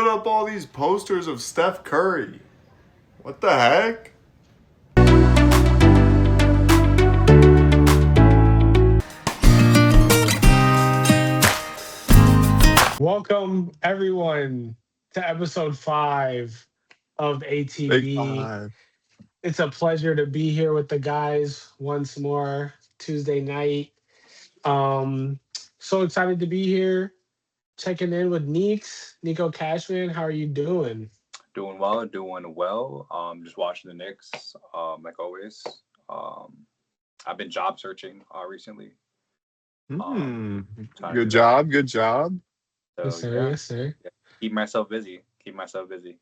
put up all these posters of Steph Curry? What the heck? Welcome, everyone, to episode 5 of Big ATB. five. It's a pleasure to be here with the guys once more Tuesday night. Um, so excited to be here, checking in with Nico Cashman. How are you doing? Doing well, doing well. Just watching the Knicks, like always. I've been job searching recently. Trying to Good do that. job. Good job. So Yes, sir. yeah, Yes, sir. keep myself busy. Keep myself busy.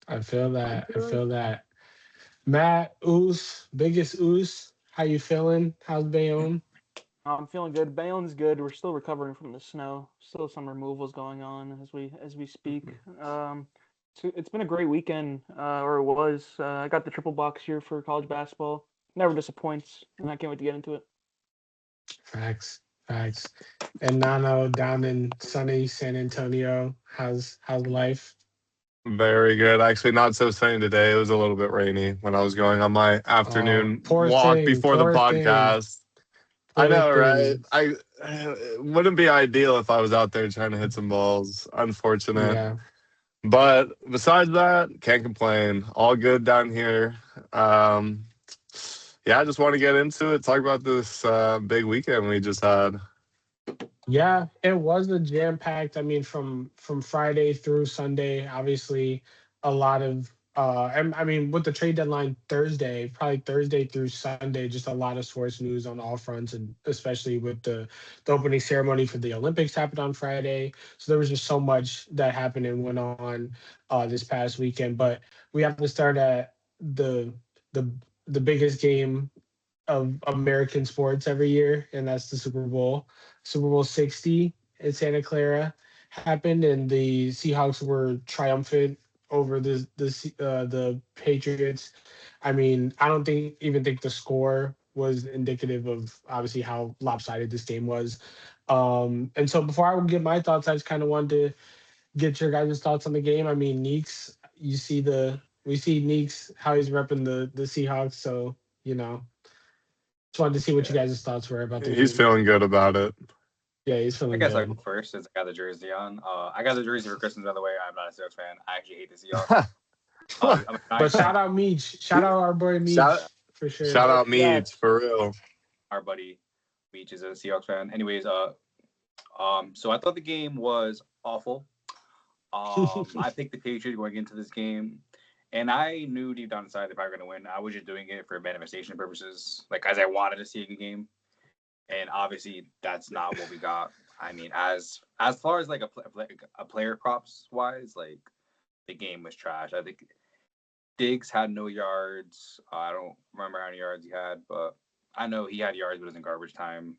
I feel that. I feel that. Matt, biggest Oos. How you feeling? How's Bayonne? I'm feeling good. Bayonne's good. We're still recovering from the snow. Still some removals going on as we speak. So it's been a great weekend, or it was. I got the triple box here for college basketball. Never disappoints, and I can't wait to get into it. Facts. Facts. And Nano down in sunny San Antonio. How's life? Very good. Actually, not so sunny today. It was a little bit rainy when I was going on my afternoon Poor walk thing. before the Poor thing. podcast. I Poor know, right? thing. It wouldn't be ideal if I was out there trying to hit some balls. Unfortunate. Yeah. But besides that, can't complain. All good down here. Yeah, I just want to get into it. Talk about this big weekend we just had. Yeah, it was a jam-packed. I mean, from Friday through Sunday, obviously a lot of and I mean with the trade deadline Thursday, probably Thursday through Sunday, just a lot of sports news on all fronts, and especially with the opening ceremony for the Olympics happened on Friday. So there was just so much that happened and went on this past weekend. But we have to start at the the biggest game of American sports every year, and that's the Super Bowl. Super Bowl 60 in Santa Clara happened, and the Seahawks were triumphant over the Patriots. I mean, I don't even think the score was indicative of obviously how lopsided this game was. And so before I would give my thoughts, I just kind of wanted to get your guys' thoughts on the game. I mean, Neeks, we see Neeks how he's repping the Seahawks, so you know. Just wanted to see what you guys' thoughts were about the He's game. feeling good about it. Yeah, he's I feeling guess I good. go first since I got the jersey on. I got the jersey for Christmas, by the way. I'm not a Seahawks fan. I actually hate the Seahawks. I'm a But Giants shout fan. out Meech. Shout out our boy Meech Shout, for sure. shout out Yeah. Meach, for real. Our buddy Beach is a Seahawks fan. Anyways, so I thought the game was awful. I picked the Patriots going into this game, and I knew deep down inside if I were going to win, I was just doing it for manifestation purposes, like as I wanted to see a good game. And obviously, that's not what we got. I mean, as far as like a player props wise, like the game was trash. I think Diggs had no yards. I don't remember how many yards he had, but I know he had yards, but it was in garbage time.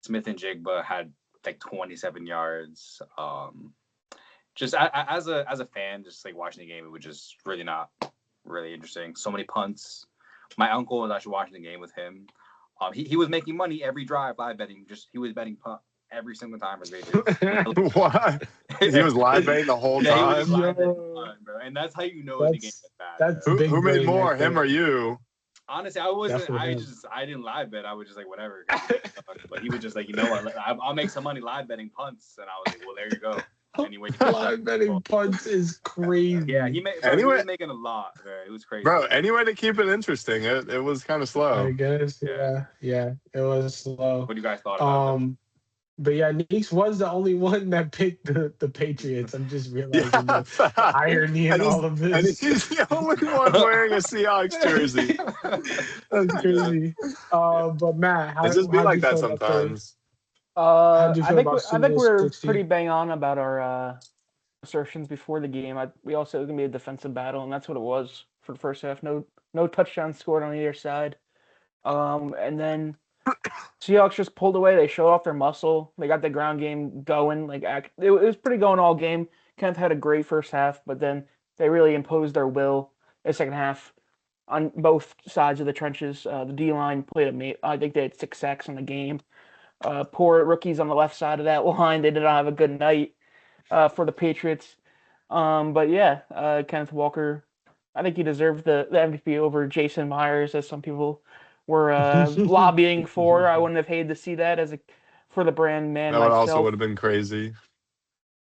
Smith and Jigba had like 27 yards. Just as a fan, just like watching the game, it was just really not really interesting. So many punts. My uncle was actually watching the game with him. He was making money every drive live betting. He was betting punt every single time for the Patriots. What? He was live betting the whole Yeah, he time? was live betting Yo. punt, bro. And that's how you know the game is bad. That's bro. big Who made brain more, right him there. or you? Honestly, I wasn't. Definitely him. I didn't live bet. I was just like whatever. But he was just like, you know what? I'll make some money live betting punts, and I was like, well, there you go. Anyway, Live betting punts is crazy. yeah, he was making a lot. Bro. It was crazy. Bro, any way to keep it interesting. It was kind of I slow. guess. Yeah. It was slow. What do you guys thought about that? But yeah, Neeks was the only one that picked the Patriots. I'm just realizing the irony in And all of and this. he's the only one wearing a Seahawks jersey. That's crazy. But Matt, It just be how'd like you that feel about sometimes. How'd you I feel think about I Super think Bowl we're 60? pretty bang on about our assertions before the game. We also it was gonna be a defensive battle, and that's what it was for the first half. No touchdowns scored on either side. And then Seahawks just pulled away. They showed off their muscle. They got the ground game going. It was pretty going all game. Kenneth had a great first half, but then they really imposed their will in the second half on both sides of the trenches. The D line played I think they had 6 sacks in the game. Poor rookies on the left side of that line. They did not have a good night for the Patriots. But yeah, Kenneth Walker, I think he deserved the MVP over Jason Myers, as some people were lobbying for. I wouldn't have hated to see that for the brand man That would also would myself. have been crazy.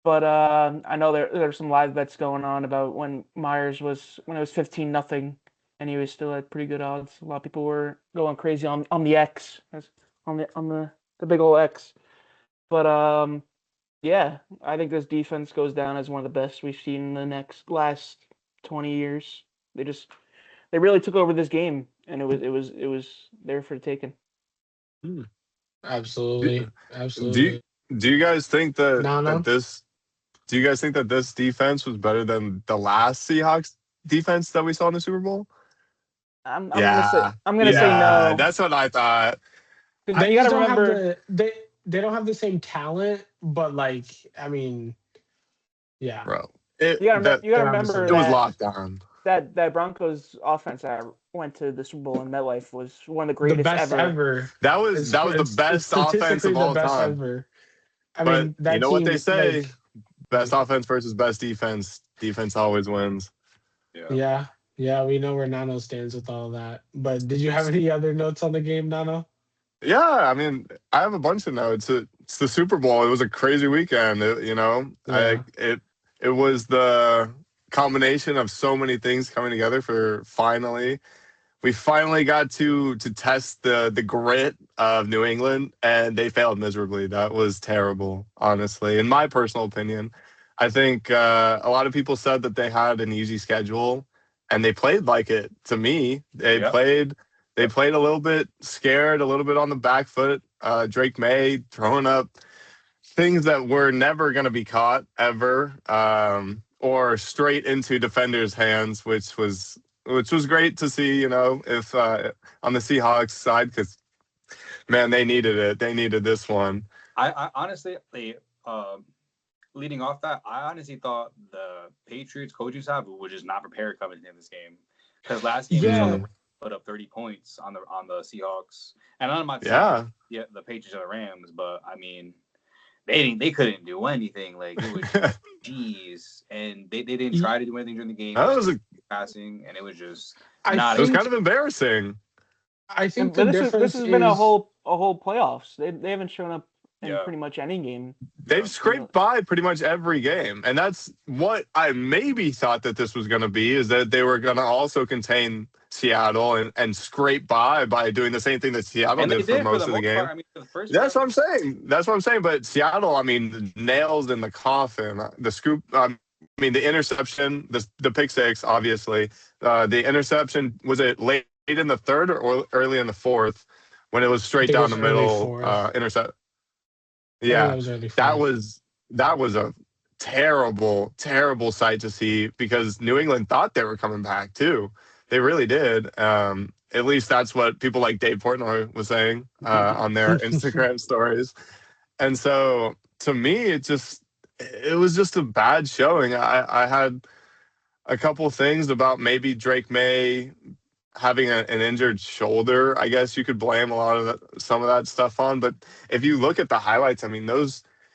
But I know there's some live bets going on about when it was 15-0, and he was still at pretty good odds. A lot of people were going crazy on the X, on the big old X. But yeah, I think this defense goes down as one of the best we've seen in the last 20 years. They really took over this game, and it was there for the taking. Hmm. Absolutely, Do you, absolutely. do you guys think that Nano. this do you guys think that this defense was better than the last Seahawks defense that we saw in the Super Bowl? Yeah. I'm gonna say Yeah, no. that's what I thought. Because They you got just to don't have remember they don't have the same talent, but like I mean, yeah, Bro. you got they to don't have the remember It same was that talent. locked down. that Broncos offense that went to the Super Bowl in MetLife was one of the The greatest best ever. ever. That was the It's best offense statistically of the all best time. ever. I But mean, you that know what they team, say? like, Best offense versus best defense. Defense always wins. Yeah. yeah, yeah, we know where Nano stands with all that. But did you have any other notes on the game, Nano? Yeah, I mean, I have a bunch of notes. It's the Super Bowl. It was a crazy weekend. Yeah, It was the combination of so many things coming together for we finally got to test the grit of New England, and they failed miserably. That was terrible, honestly. In my personal opinion, I think a lot of people said that they had an easy schedule, and they played like it. To me, Yep. they played a little bit scared, a little bit on the back foot. Drake May throwing up things that were never going to be caught ever, or straight into defenders' hands, which was great to see. If on the Seahawks side, because man, they needed it. They needed this one. I honestly, leading off that, I honestly thought the Patriots coaching staff was just not prepared coming into this game, because last game we saw them Mm, put up 30 points on the Seahawks, and I'm not saying yeah, the Patriots or the Rams, but I mean they couldn't do anything. Like, it was that jeez, and they didn't Y- try to do anything during the game. They was just a, kept passing, and it was just I not it was a kind think of embarrassing. I think the But this difference has been a is whole playoffs. They haven't shown up in yeah pretty much any game. yeah They've scraped by pretty much every game, and that's what I maybe thought that this was going to be, is that they were going to also contain Seattle and scrape by doing the same thing that Seattle and they did for did for the most of the most part. game. I mean, for the first That's drive, what I'm saying. That's what I'm saying. But Seattle, I mean, nails in the coffin. The scoop. I mean, the interception, the pick six, obviously. The interception, was it late in the third or early in the fourth, when it was I straight think it down was the early middle fourth. intercept? I think that Yeah, was early that fourth. was that was a terrible, terrible sight to see, because New England thought they were coming back too. They really did. At least that's what people like Dave Portnoy was saying on their Instagram stories. And so, to me, it was just a bad showing. I had a couple things about maybe Drake May having an injured shoulder. I guess you could blame a lot of some of that stuff on. But if you look at the highlights, I mean,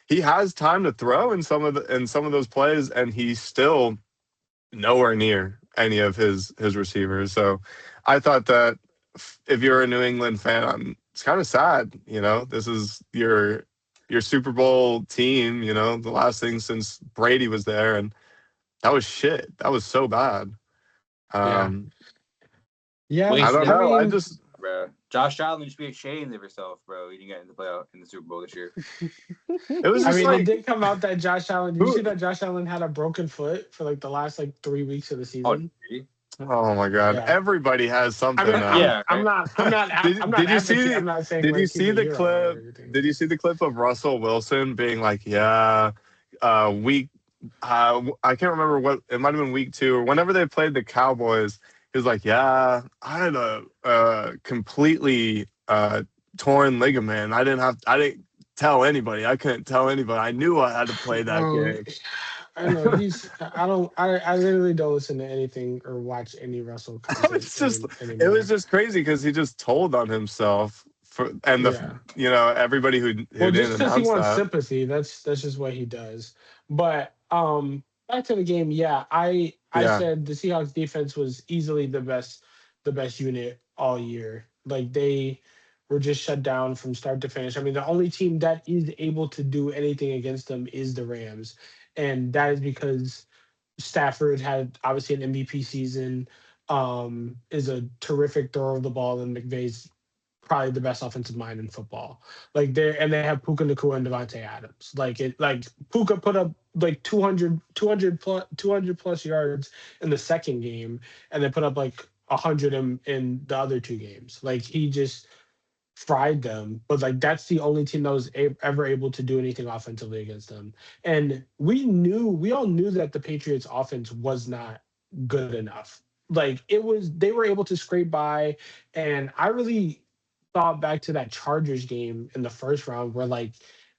he has time to throw in some of those plays, and he's still nowhere near any of his receivers. So I thought that if you're a New England fan, it's kind of sad. This is your Super Bowl team. The last thing since Brady was there, and that was shit. That was so bad. Yeah, Um, yeah. I don't wasted, I know. mean, bro. Josh Allen should be ashamed of yourself, bro. You didn't get in the playoff in the Super Bowl this year. It was I just mean, it like, did come out that Josh Allen. Did you see who? that Josh Allen had a broken foot for like the last like 3 weeks of the Oh, season? really? Oh my God! Yeah. Everybody has I something mean, now. Yeah, right. I'm not Did you see advocating. I'm the not saying Did you like he's see a the hero or clip? anything. Did you see the clip of Russell Wilson being like, "Yeah, week, I can't remember what it might have been, week two or whenever they played the Cowboys." He was like, "Yeah, I had a completely torn ligament. I didn't tell anybody. I couldn't tell anybody. I knew I had to play that Bro, game." I know he's. I don't. I literally don't listen to anything or watch any Russell content It was anymore. just crazy because he just told on himself and Yeah. everybody who Well, didn't just because he announce wants that. sympathy, that's just what he does. But back to the game. Yeah, I Yeah, said the Seahawks defense was easily the best unit all year. Like they were just shut down from start to finish. I mean, the only team that is able to do anything against them is the Rams, and that is because Stafford had obviously an MVP season. Is a terrific thrower of the ball, and McVay's probably the best offensive mind in football. Like they have Puka Nacua and Devontae Adams. Like Puka put up like 200 plus yards in the second game, and they put up like 100 in the other two games. Like he just fried them, but like that's the only team that was ever able to do anything offensively against them. And we all knew that the Patriots offense was not good enough. Like they were able to scrape by. And I really thought back to that Chargers game in the first round where like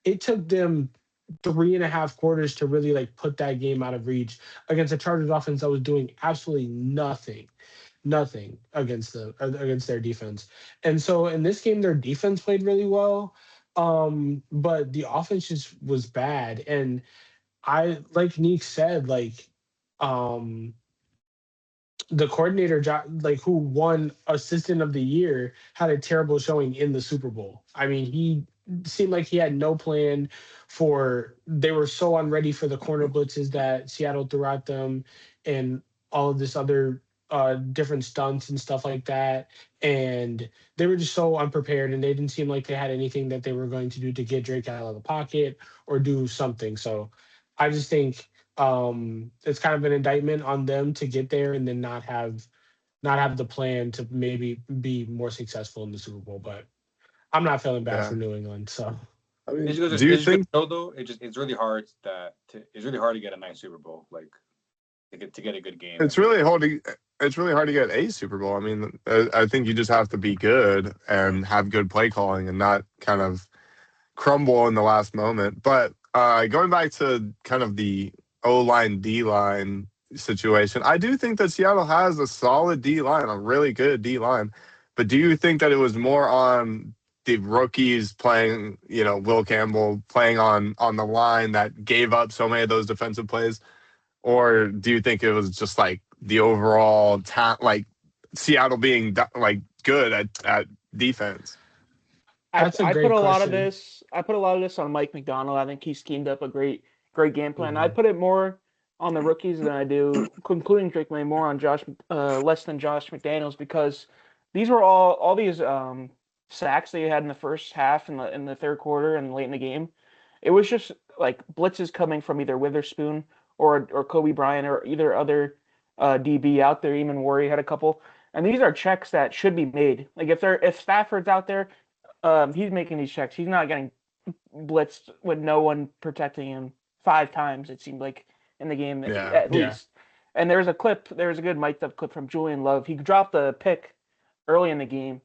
it took them 3.5 quarters to really like put that game out of reach against a Chargers offense that was doing absolutely nothing against their defense. And so in this game, their defense played really well, but the offense just was bad. And I like Neek said, like um, the coordinator like who won assistant of the year had a terrible showing in the Super Bowl. I mean, he seemed like he had no plan for they were so unready for the corner blitzes that Seattle threw at them and all of this other different stunts and stuff like that. And they were just so unprepared and they didn't seem like they had anything that they were going to do to get Drake out of the pocket or do something. So I just think it's kind of an indictment on them to get there and then not have the plan to maybe be more successful in the Super Bowl. But I'm not feeling bad for yeah. New England. So I It's mean, just, do you it's just think though. It's really hard it's really hard to get a nice Super Bowl, like to get a good game it's every really year. hard to it's really hard to get a Super Bowl? I mean, I think you just have to be good and have good play calling and not kind of crumble in the last moment. But going back to kind of the O line D line situation, I do think that Seattle has a solid D line, a really good D line. But do you think that it was more on the rookies playing, Will Campbell playing on the line that gave up so many of those defensive plays, or do you think it was just like the overall like Seattle being like good at defense? that's a I put great a lot of question. this. I put a lot of this on Mike McDonald. I think he schemed up a great game plan. I Mhm. put it more on the rookies than I do, including Drake May, more on less than Josh McDaniels because these were all these sacks that you had in the first half and in the third quarter and late in the game. It was just like blitzes coming from either Witherspoon or Kobe Bryant or either other DB out there. Even Worry had a couple. And these are checks that should be made. Like if Stafford's out there, he's making these checks. He's not getting blitzed with no one protecting him 5 times. It seemed like in the game Yeah. at Yeah. least. And there's a clip. There's a good mic'd up clip from Julian Love. He dropped a pick early in the game,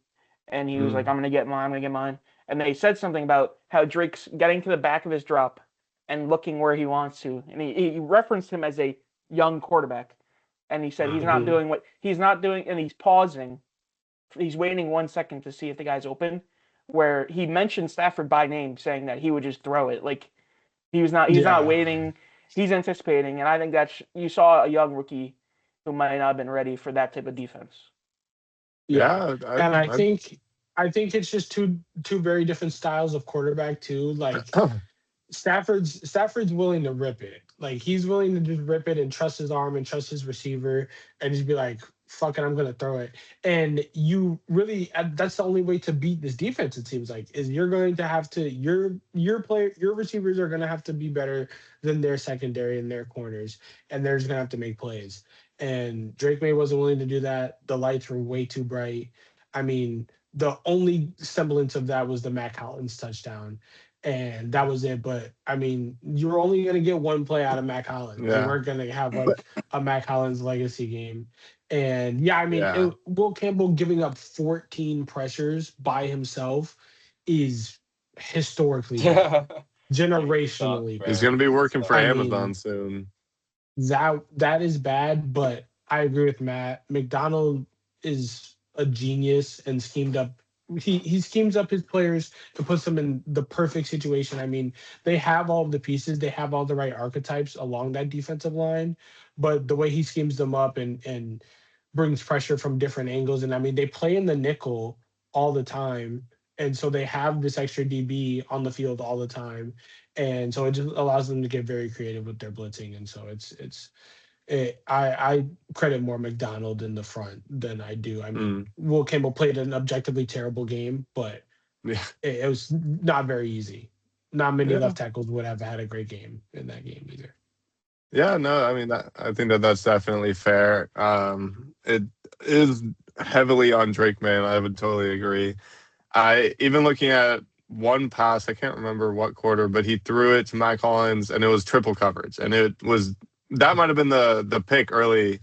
and he was like, Mm. "I'm gonna get mine. I'm gonna get mine." And they said something about how Drake's getting to the back of his drop and looking where he wants to, and he referenced him as a young quarterback, and he said he's not Mhm. doing what he's not doing, and he's pausing. He's waiting 1 second to see if the guy's open. Where he mentioned Stafford by name, saying that he would just throw it. Like he's not Yeah. waiting. He's anticipating, and I think that's you saw a young rookie who might not have been ready for that type of defense. Yeah. Yeah. And I I, think I think it's just two very different styles of quarterback too. Like Stafford's willing to rip it. Like he's willing to just rip it and trust his arm and trust his receiver and just be like, "Fuck it, I'm gonna throw it." And you really that's the only way to beat this defense. It seems like is you're going to have to your receivers are gonna have to be better than their secondary and their corners, and they're just gonna have to make plays. And Drake May wasn't willing to do that. The lights were way too bright. I mean, the only semblance of that was the Mac Hollins touchdown and that was it. But I mean, you were only going to get one play out of Mac Hollins. You yeah. weren't going to have But like a Mac Hollins legacy game. And yeah, I mean, yeah. Will Campbell giving up 14 pressures by himself is historically bad, It sucks, generationally He's bro. going to bad. be It working for I sucks. Amazon mean, soon. that is bad, but I agree with Matt. McDonald is a genius and schemed up he schemes up his players to put them in the perfect situation. I mean, they have all the pieces, they have all the right archetypes along that defensive line, but the way he schemes them up and brings pressure from different angles, and I mean, they play in the nickel all the time, and so they have this extra DB on the field all the time, and so it just allows them to get very creative with their blitzing, and so I credit more McDonald in the front than I do. I mean, Mm, Will Campbell played an objectively terrible game, but yeah, it was not very easy. Not many yeah, left tackles would have had a great game in that game either. yeah. No, I mean, I think that that's definitely fair. It is heavily on Drake, man. I would totally agree. I even looking at one pass, I can't remember what quarter, but he threw it to Matt Collins, and it was triple coverage, and it was that might have been the pick early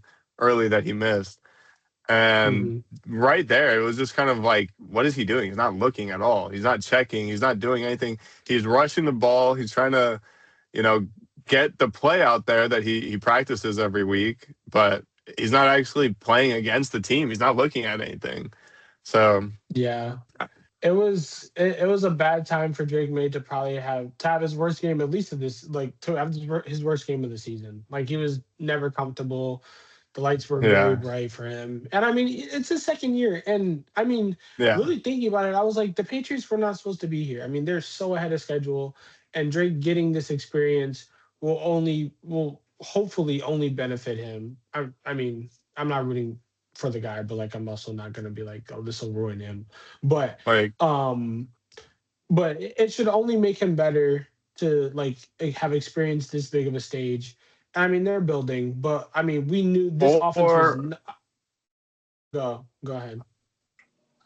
that he missed. And Hmm. right there, it was just kind of like, what is he doing? He's not looking at all. He's not checking. He's not doing anything. He's rushing the ball. He's trying to, you know, get the play out there that he practices every week, but he's not actually playing against the team. He's not looking at anything. So, Yeah, it was a bad time for Drake May to probably have his worst game at least of this, like to have his worst game of the season. Like he was never comfortable. The lights were very yeah, bright for him. And I mean, it's his second year. And I mean, yeah, really thinking about it, I was like, the Patriots were not supposed to be here. I mean, they're so ahead of schedule. And Drake getting this experience will hopefully only benefit him. I mean, I'm not rooting for the guy, but like I'm also not gonna be like, oh, this will ruin him. But like, um but it should only make him better to like have experienced this big of a stage. I mean, they're building, but I mean, we knew this offense was or go ahead.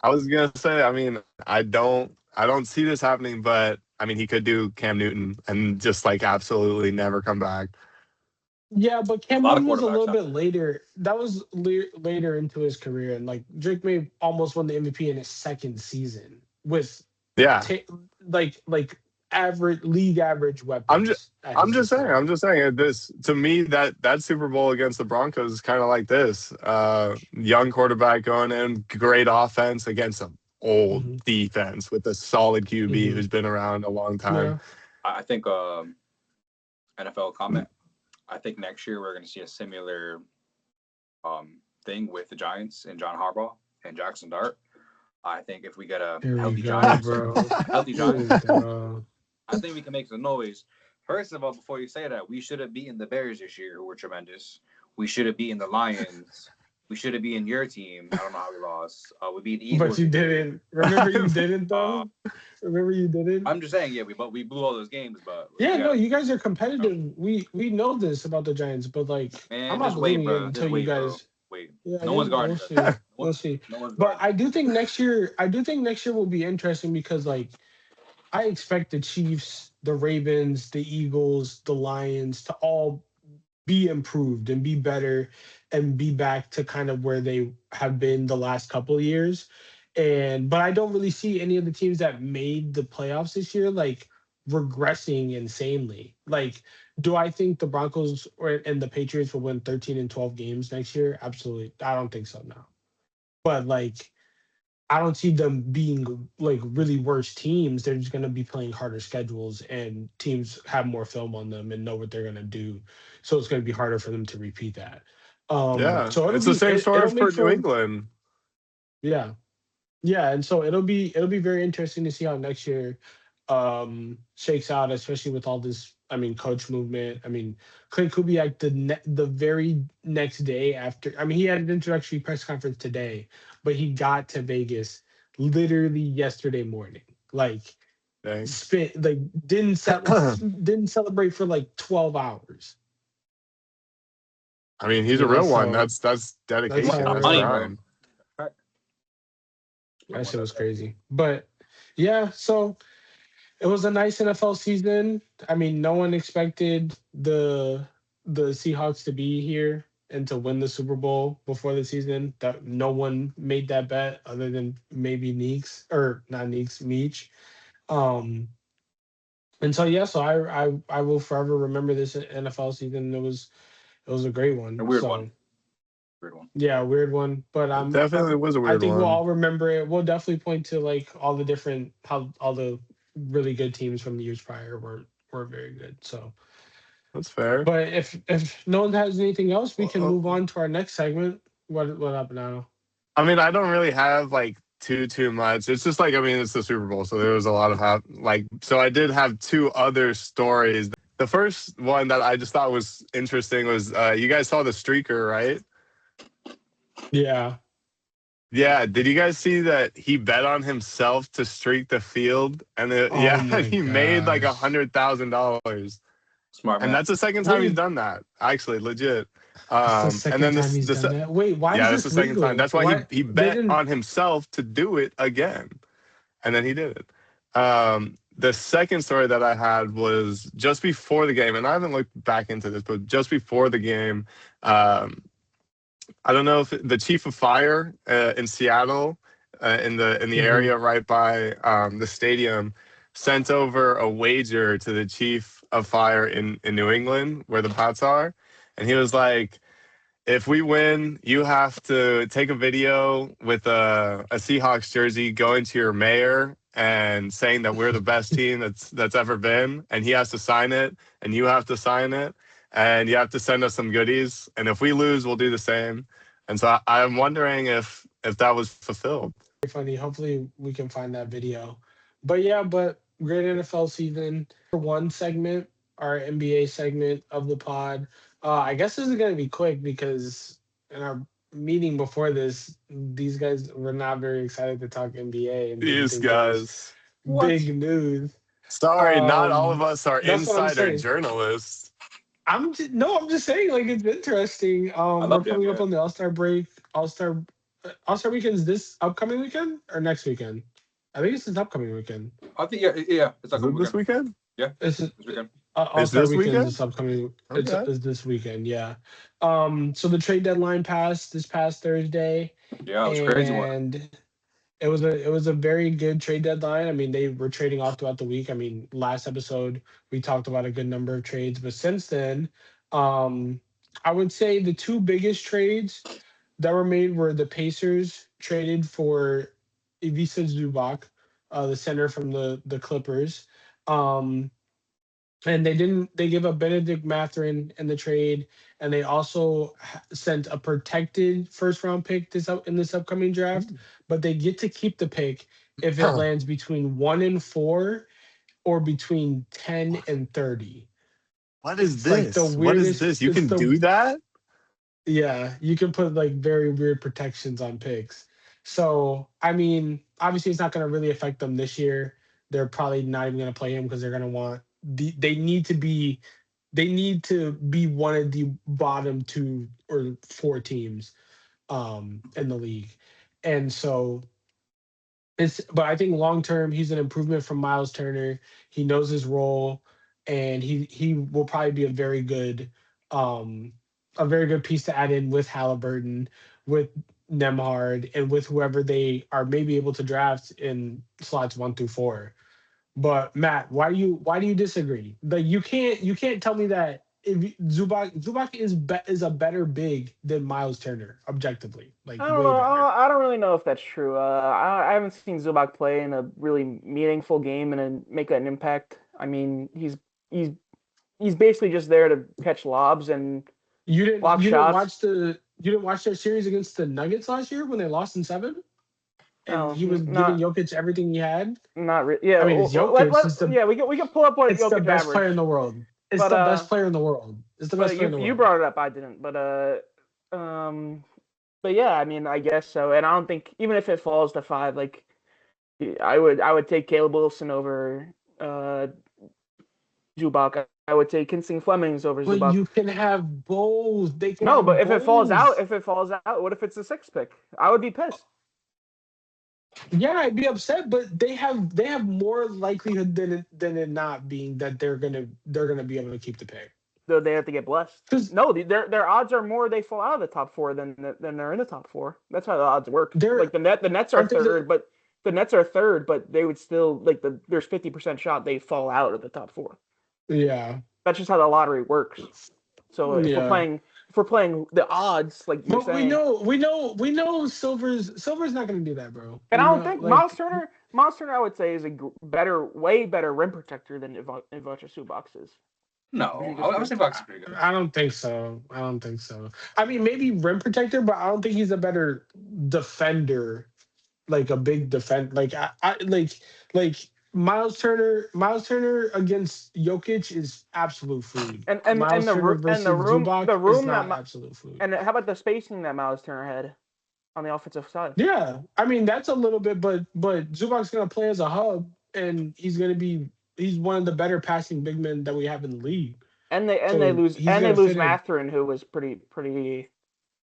I was gonna say, I mean, I don't see this happening, but I mean, he could do Cam Newton and just like absolutely never come back. Yeah, but A Cam lot of Newton was a quarterbacks little have bit that. later. That was later into his career, and like Drake May almost won the MVP in his second season with Yeah, ta- like average league average I'm just. weapons at I'm his just saying. I'm disposal. just saying. This to me that Super Bowl against the Broncos is kind of like this. Young quarterback going in, great offense against an old Hmm. defense with a solid QB Hmm. who's been around a long time. Yeah. I think NFL comment. I think next year we're going to see a similar thing with the Giants and John Harbaugh and Jackson Dart. I think if we get a Here we healthy go, Giants, bro. healthy Here we Giants, go. I think we can make some noise. First of all, before you say that, we should have beaten the Bears this year, who were tremendous. We should have beaten the Lions. We should have beaten your team. I don't know how we lost. We beat the But Eagles you this year. didn't. Remember you didn't Uh, though? Remember you didn't? I'm just saying, yeah, we blew all those games, but Yeah, we no, gotta, you guys are you know, competitive. We know this about the Giants, but like I'm man, not just wait, believing it bro. until Just you wait, bro. guys. Wait. Yeah, No one's we'll guarding us. see. No, We'll see. no one's But guarding us. I do think next year will be interesting because like I expect the Chiefs, the Ravens, the Eagles, the Lions to all be improved and be better and be back to kind of where they have been the last couple of years. And but I don't really see any of the teams that made the playoffs this year like regressing insanely. Like, do I think the Broncos and the Patriots will win 13 and 12 games next year? Absolutely. I don't think so now. But like I don't see them being like really worse teams. They're just going to be playing harder schedules, and teams have more film on them and know what they're going to do. So it's going to be harder for them to repeat that. Yeah, So it's the same story it'll for make New for England. yeah. Yeah, and so it'll be very interesting to see how next year shakes out, especially with all this. I mean, coach movement. I mean, Clint Kubiak the very next day after. I mean, he had an introductory press conference today, but he got to Vegas literally yesterday morning. Like Dang. spent like didn't celebrate for like 12 hours. I mean, he's a Yeah, real one. so That's that's He wants dedication. how that That's money, bro. grind. He that wants shit that was stuff. crazy. But yeah, so it was a nice NFL season. I mean, no one expected the Seahawks to be here and to win the Super Bowl before the season. That no one made that bet other than maybe Neeks or not Neeks, Meach. Um, and so yeah, so I will forever remember this NFL season. It was a great A one. weird one. So Weird one. Yeah, weird one. But It definitely was a I weird think we'll one. all remember it. We'll definitely point to like all the different how all the really good teams from the years prior weren't very good. So, That's fair. but if no one has anything else, we can Well, move on to our next segment. What up now? I mean, I don't really have like too much. It's just like, I mean, it's the Super Bowl, so there was a lot of so I did have two other stories. The first one that I just thought was interesting was you guys saw the streaker, right? Yeah. Yeah. Did you guys see that he bet on himself to streak the field, and Oh my he made like gosh. $100,000, Smart and man. that's the second time he's Wait, done that. Actually, legit. it's the And second then time he's done that. Wait, why is yeah, that's the this second time. legal? That's why Why he they bet didn't on himself to do it again, and then he did it. The second story that I had was just before the game, and I haven't looked back into this, but just before the game, um, I don't know if the chief of fire in Seattle, in the Mhm. area right by the stadium, sent over a wager to the chief of fire in New England, where the Pats are, and he was like, if we win, you have to take a video with a Seahawks jersey, going to your mayor and saying that we're the best team that's ever been, and he has to sign it, and you have to sign it, and you have to send us some goodies. And if we lose, we'll do the same. And so I'm wondering if that was fulfilled. funny. Hopefully we can find that video. But yeah, but great NFL season. For one segment, our NBA segment of the pod. I guess this is gonna be quick because in our meeting before this, these guys were not very excited to talk NBA and didn't These think it was guys. What? big news. Sorry, not all of us are That's what I'm insider saying. journalists. I'm just saying like it's interesting. I We're love the coming up NBA. on the All-Star break. All-Star weekend's this upcoming weekend or next weekend? I think it's this upcoming weekend. I think yeah. It's like Is a it this weekend. weekend? Yeah, It's this weekend. Is All-Star this weekend weekend? is upcoming. Okay. Is this weekend, yeah. So the trade deadline passed this past Thursday, Yeah, it was crazy one. and it was a very good trade deadline. I mean, they were trading off throughout the week. I mean, last episode we talked about a good number of trades, but since then, um, I would say the two biggest trades that were made were the Pacers traded for Ivica Zubac, the center from the Clippers. Um, and they give up Benedict Mathurin in the trade, and they also sent a protected first round pick in this upcoming draft, but they get to keep the pick if it lands between 1 and 4 or between 10 and 30. What is It's like the this? What is weirdest. this? You It's can the do that? Yeah, you can put like very weird protections on picks. So I mean, obviously it's not going to really affect them this year. They're probably not even going to play him because they're going to want they need to be one of the bottom 2 or 4 teams in the league. And so but I think long term he's an improvement from Miles Turner. He knows his role, and he will probably be um a very good piece to add in with Halliburton, with Nemhard, and with whoever they are maybe able to draft in slots 1 through 4. But Matt, why do you disagree? Like you can't tell me that if Zubac is a better big than Miles Turner objectively, like I don't know. way better. I don't really know if that's true. I haven't seen Zubac play in a really meaningful game and make an impact. I mean, he's he's basically just there to catch lobs and You didn't block you didn't shots. watch the you didn't watch their series against the Nuggets last year when they lost in 7, and No, he was giving Jokic everything he had. not really. Yeah, I mean, it's Jokic. yeah, we can pull up what It's the Jokic best player in averaged, the world. It's but the best player in the world. It's the best player in the you world. brought it up. I didn't, um, but yeah, I mean, I guess so. And I don't think even if it falls to 5, like I would take Caleb Wilson over Zubac. I would take Kinsey Flemings over But Zubac. you can have both. They can No, have but if it falls out, both. what if it's a 6 pick? I would be pissed. Yeah, I'd be upset, but they have more likelihood than it not being that they're gonna be able to keep the pick. Though they have to get blessed. 'Cause No, their odds are more they fall out of the top 4 than they're in the top 4. That's how the odds work. they're Like the Nets are aren't they third, but they would still there's 50% shot they fall out of the top 4. yeah. That's just how the lottery works. So Yeah. if we're playing the odds, like you're But saying. we know Silver's not going to do that, bro. And I You don't know, think like Miles Turner, I would say, is a way better rim protector than Ivica Zubac is. No, I would say Bucks is pretty good. I don't think so. I mean, maybe rim protector, but I don't think he's a better defender, like a big defend. Like Miles Turner. Miles Turner against Jokic is absolute food. And Miles Turner versus the room Zubac is not absolute food. And how about the spacing that Miles Turner had on the offensive side? Yeah, I mean that's a little bit, but Zubac's gonna play as a hub, and he's one of the better passing big men that we have in the league. And they lose Mathurin, who was pretty.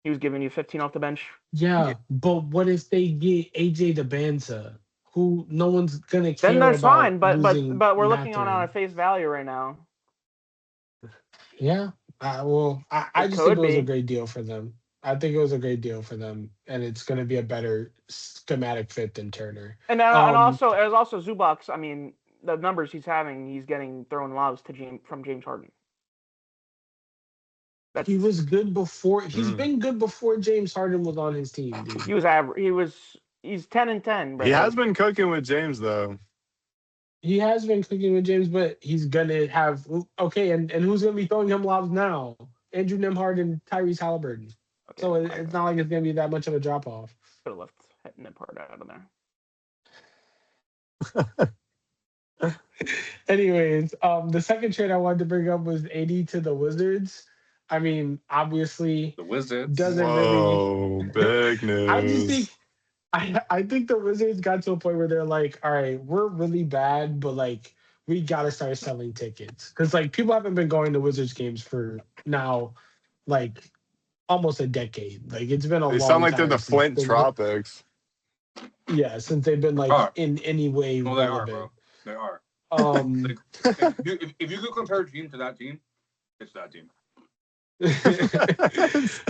He was giving you 15 off the bench. Yeah, but what if they get AJ DeBanza, who no one's gonna care then that's about? Fine, but we're looking Mathurin. on a face value right now. Yeah, I just think it was a great deal for them. I think it was a great deal for them, and it's going to be a better schematic fit than Turner. And also, it was also Zubac. I mean, the numbers he's having, he's getting thrown lobs from James Harden. He was good before. He's been good before James Harden was on his team, dude. He was average. He's 10-10. Bro. He has been cooking with James though. He has been cooking with James, but he's gonna have and who's gonna be throwing him lobs now? Andrew Nembhard and Tyrese Halliburton. Okay, so it's not like it's going to be that much of a drop-off. Could have left Nembhard out of there. Anyways, the second trade I wanted to bring up was AD to the Wizards. I mean, obviously, the Wizards doesn't really. Big news. I think the Wizards got to a point where they're like, all right, we're really bad, but like we got to start selling tickets because like people haven't been going to Wizards games for now, like. Almost a decade. Like it's been a long time. They sound like they're the Flint Tropics. Yeah, since they've been like in any way relevant. They are. If you could compare a team to that team, it's that team.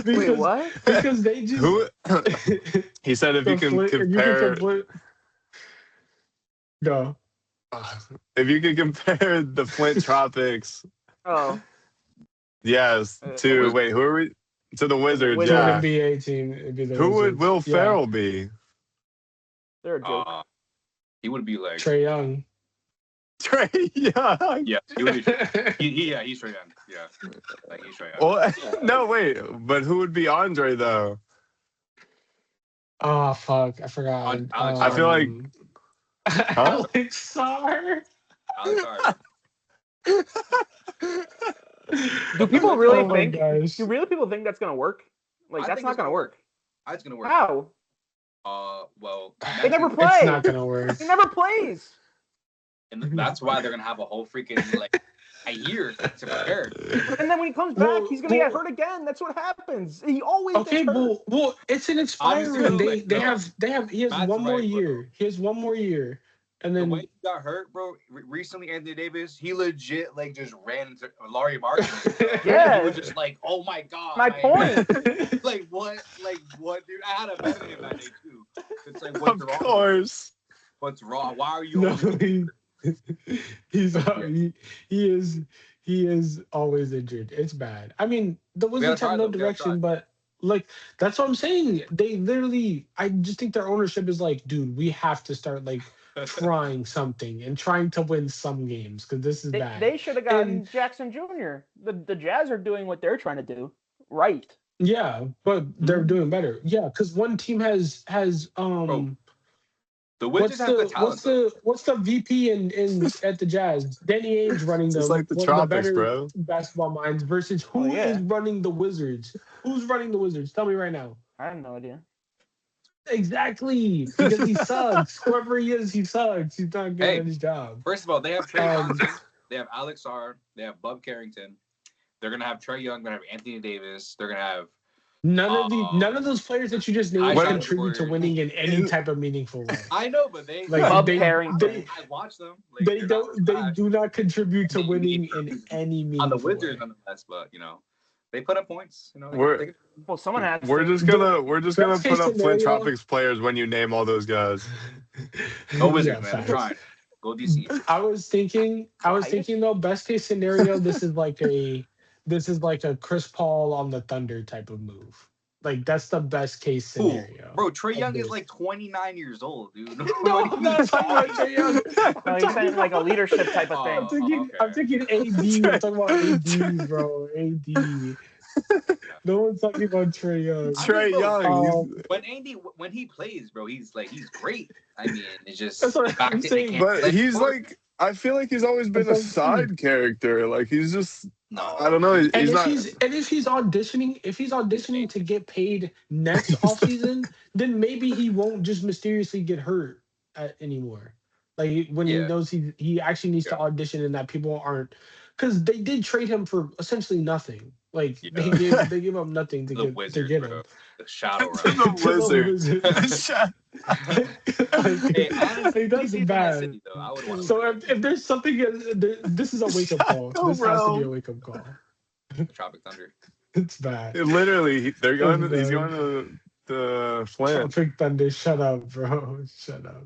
Wait, what? Because they just. He said if you can compare. No. If you could compare the Flint Tropics. Oh. Yes. To wait, who are we? To the Wizards, yeah. NBA team. It'd be the Who Wizards. would Will Ferrell be? They're a joke. He would be like Trae Young. Trae Young. Yeah, he would be. He's Trae Young. Yeah, like he's Trae Young. Well, no, wait, but who would be Andre though? Oh fuck, I forgot. I feel like Alex Sarr. Do people really think? Do really people think that's gonna work? Like that's not gonna work. It's gonna work. How? Well, they never play. It's not gonna work. He never plays. And that's why they're gonna have a whole freaking like a year to prepare. And then when he comes back, he's gonna get hurt again. That's what happens. He always gets hurt. Well, it's an expiring. He has one more year. He has one more year. And then the way he got hurt, bro. Recently, Anthony Davis, he legit like just ran into Larry Martin. Yeah, he was just like, "Oh my god." My point. Like what, dude? I had a bet him that day too. It's like, what's wrong? Of course. What's wrong? Why are you? He is always injured. It's bad. I mean, the Wizards have no direction, but like that's what I'm saying. They literally, I just think their ownership is like, dude, we have to start like. Trying something and trying to win some games because this is bad. They should have gotten Jackson Jr. The Jazz are doing what they're trying to do, right? Yeah, but they're doing better. Yeah, because one team has the Wizards have the talent. What's the VP in at the Jazz? Danny Ainge running the like the Tropics, bro. Basketball minds versus who is running the Wizards? Who's running the Wizards? Tell me right now. I have no idea. Exactly, because he sucks. Whoever he is, he sucks. He's not good at his job. First of all, they have Trae Johnson, they have Alex Sarr, they have Bub Carrington. They're gonna have Trae Young. They're gonna have Anthony Davis. They're gonna have none of those players that you just named contribute to winning in any type of meaningful way. I know, but they like Bub Carrington. I watch them. Like, they do not contribute to winning in any meaningful on the Wizards, way. Nonetheless, but they put up points. Someone has. We're just gonna put up Flint Tropics players when you name all those guys. Go Wizards, man. I'm trying. Go DC. I was thinking though, best case scenario, this is like a this is like a Chris Paul on the Thunder type of move. Like that's the best case scenario. Bro, Trae of Young is this. like 29 years old, dude. No, What are I'm you not talking about talking Trae Young. No, I'm he's saying like a leadership type of I'm thing. thinking, I'm okay. thinking AD. I'm talking about ADs, bro. AD. No one's talking about Trae Young. I mean, Trae bro, Young. when he plays, bro, he's great. I mean, it's just That's the what fact I'm that they saying. can't But play. he's like, I feel like he's always been That's a what I'm saying. side character. Like he's just, No, I don't know. he's And He's if not. he's auditioning, if he's auditioning to get paid next offseason, then maybe he won't just mysteriously get hurt anymore. Like when he yeah, knows he actually needs to yeah, audition and that people aren't, because they did trade him for essentially nothing. Like yeah. they gave up nothing to The get Wizards, him bro, the Shadow To Realm. the to the Wizards. Wizards. Hey, honestly, Like if he that's stays in that bad. city, though, I would want to look So at that if team. there's something, this is a wake up call. Shadow This has to be a Realm. wake up call. Tropic Thunder. It's bad. Literally, they're going. It's He's bad. going to the Flint. Tropic Thunder, shut up, bro. Shut up.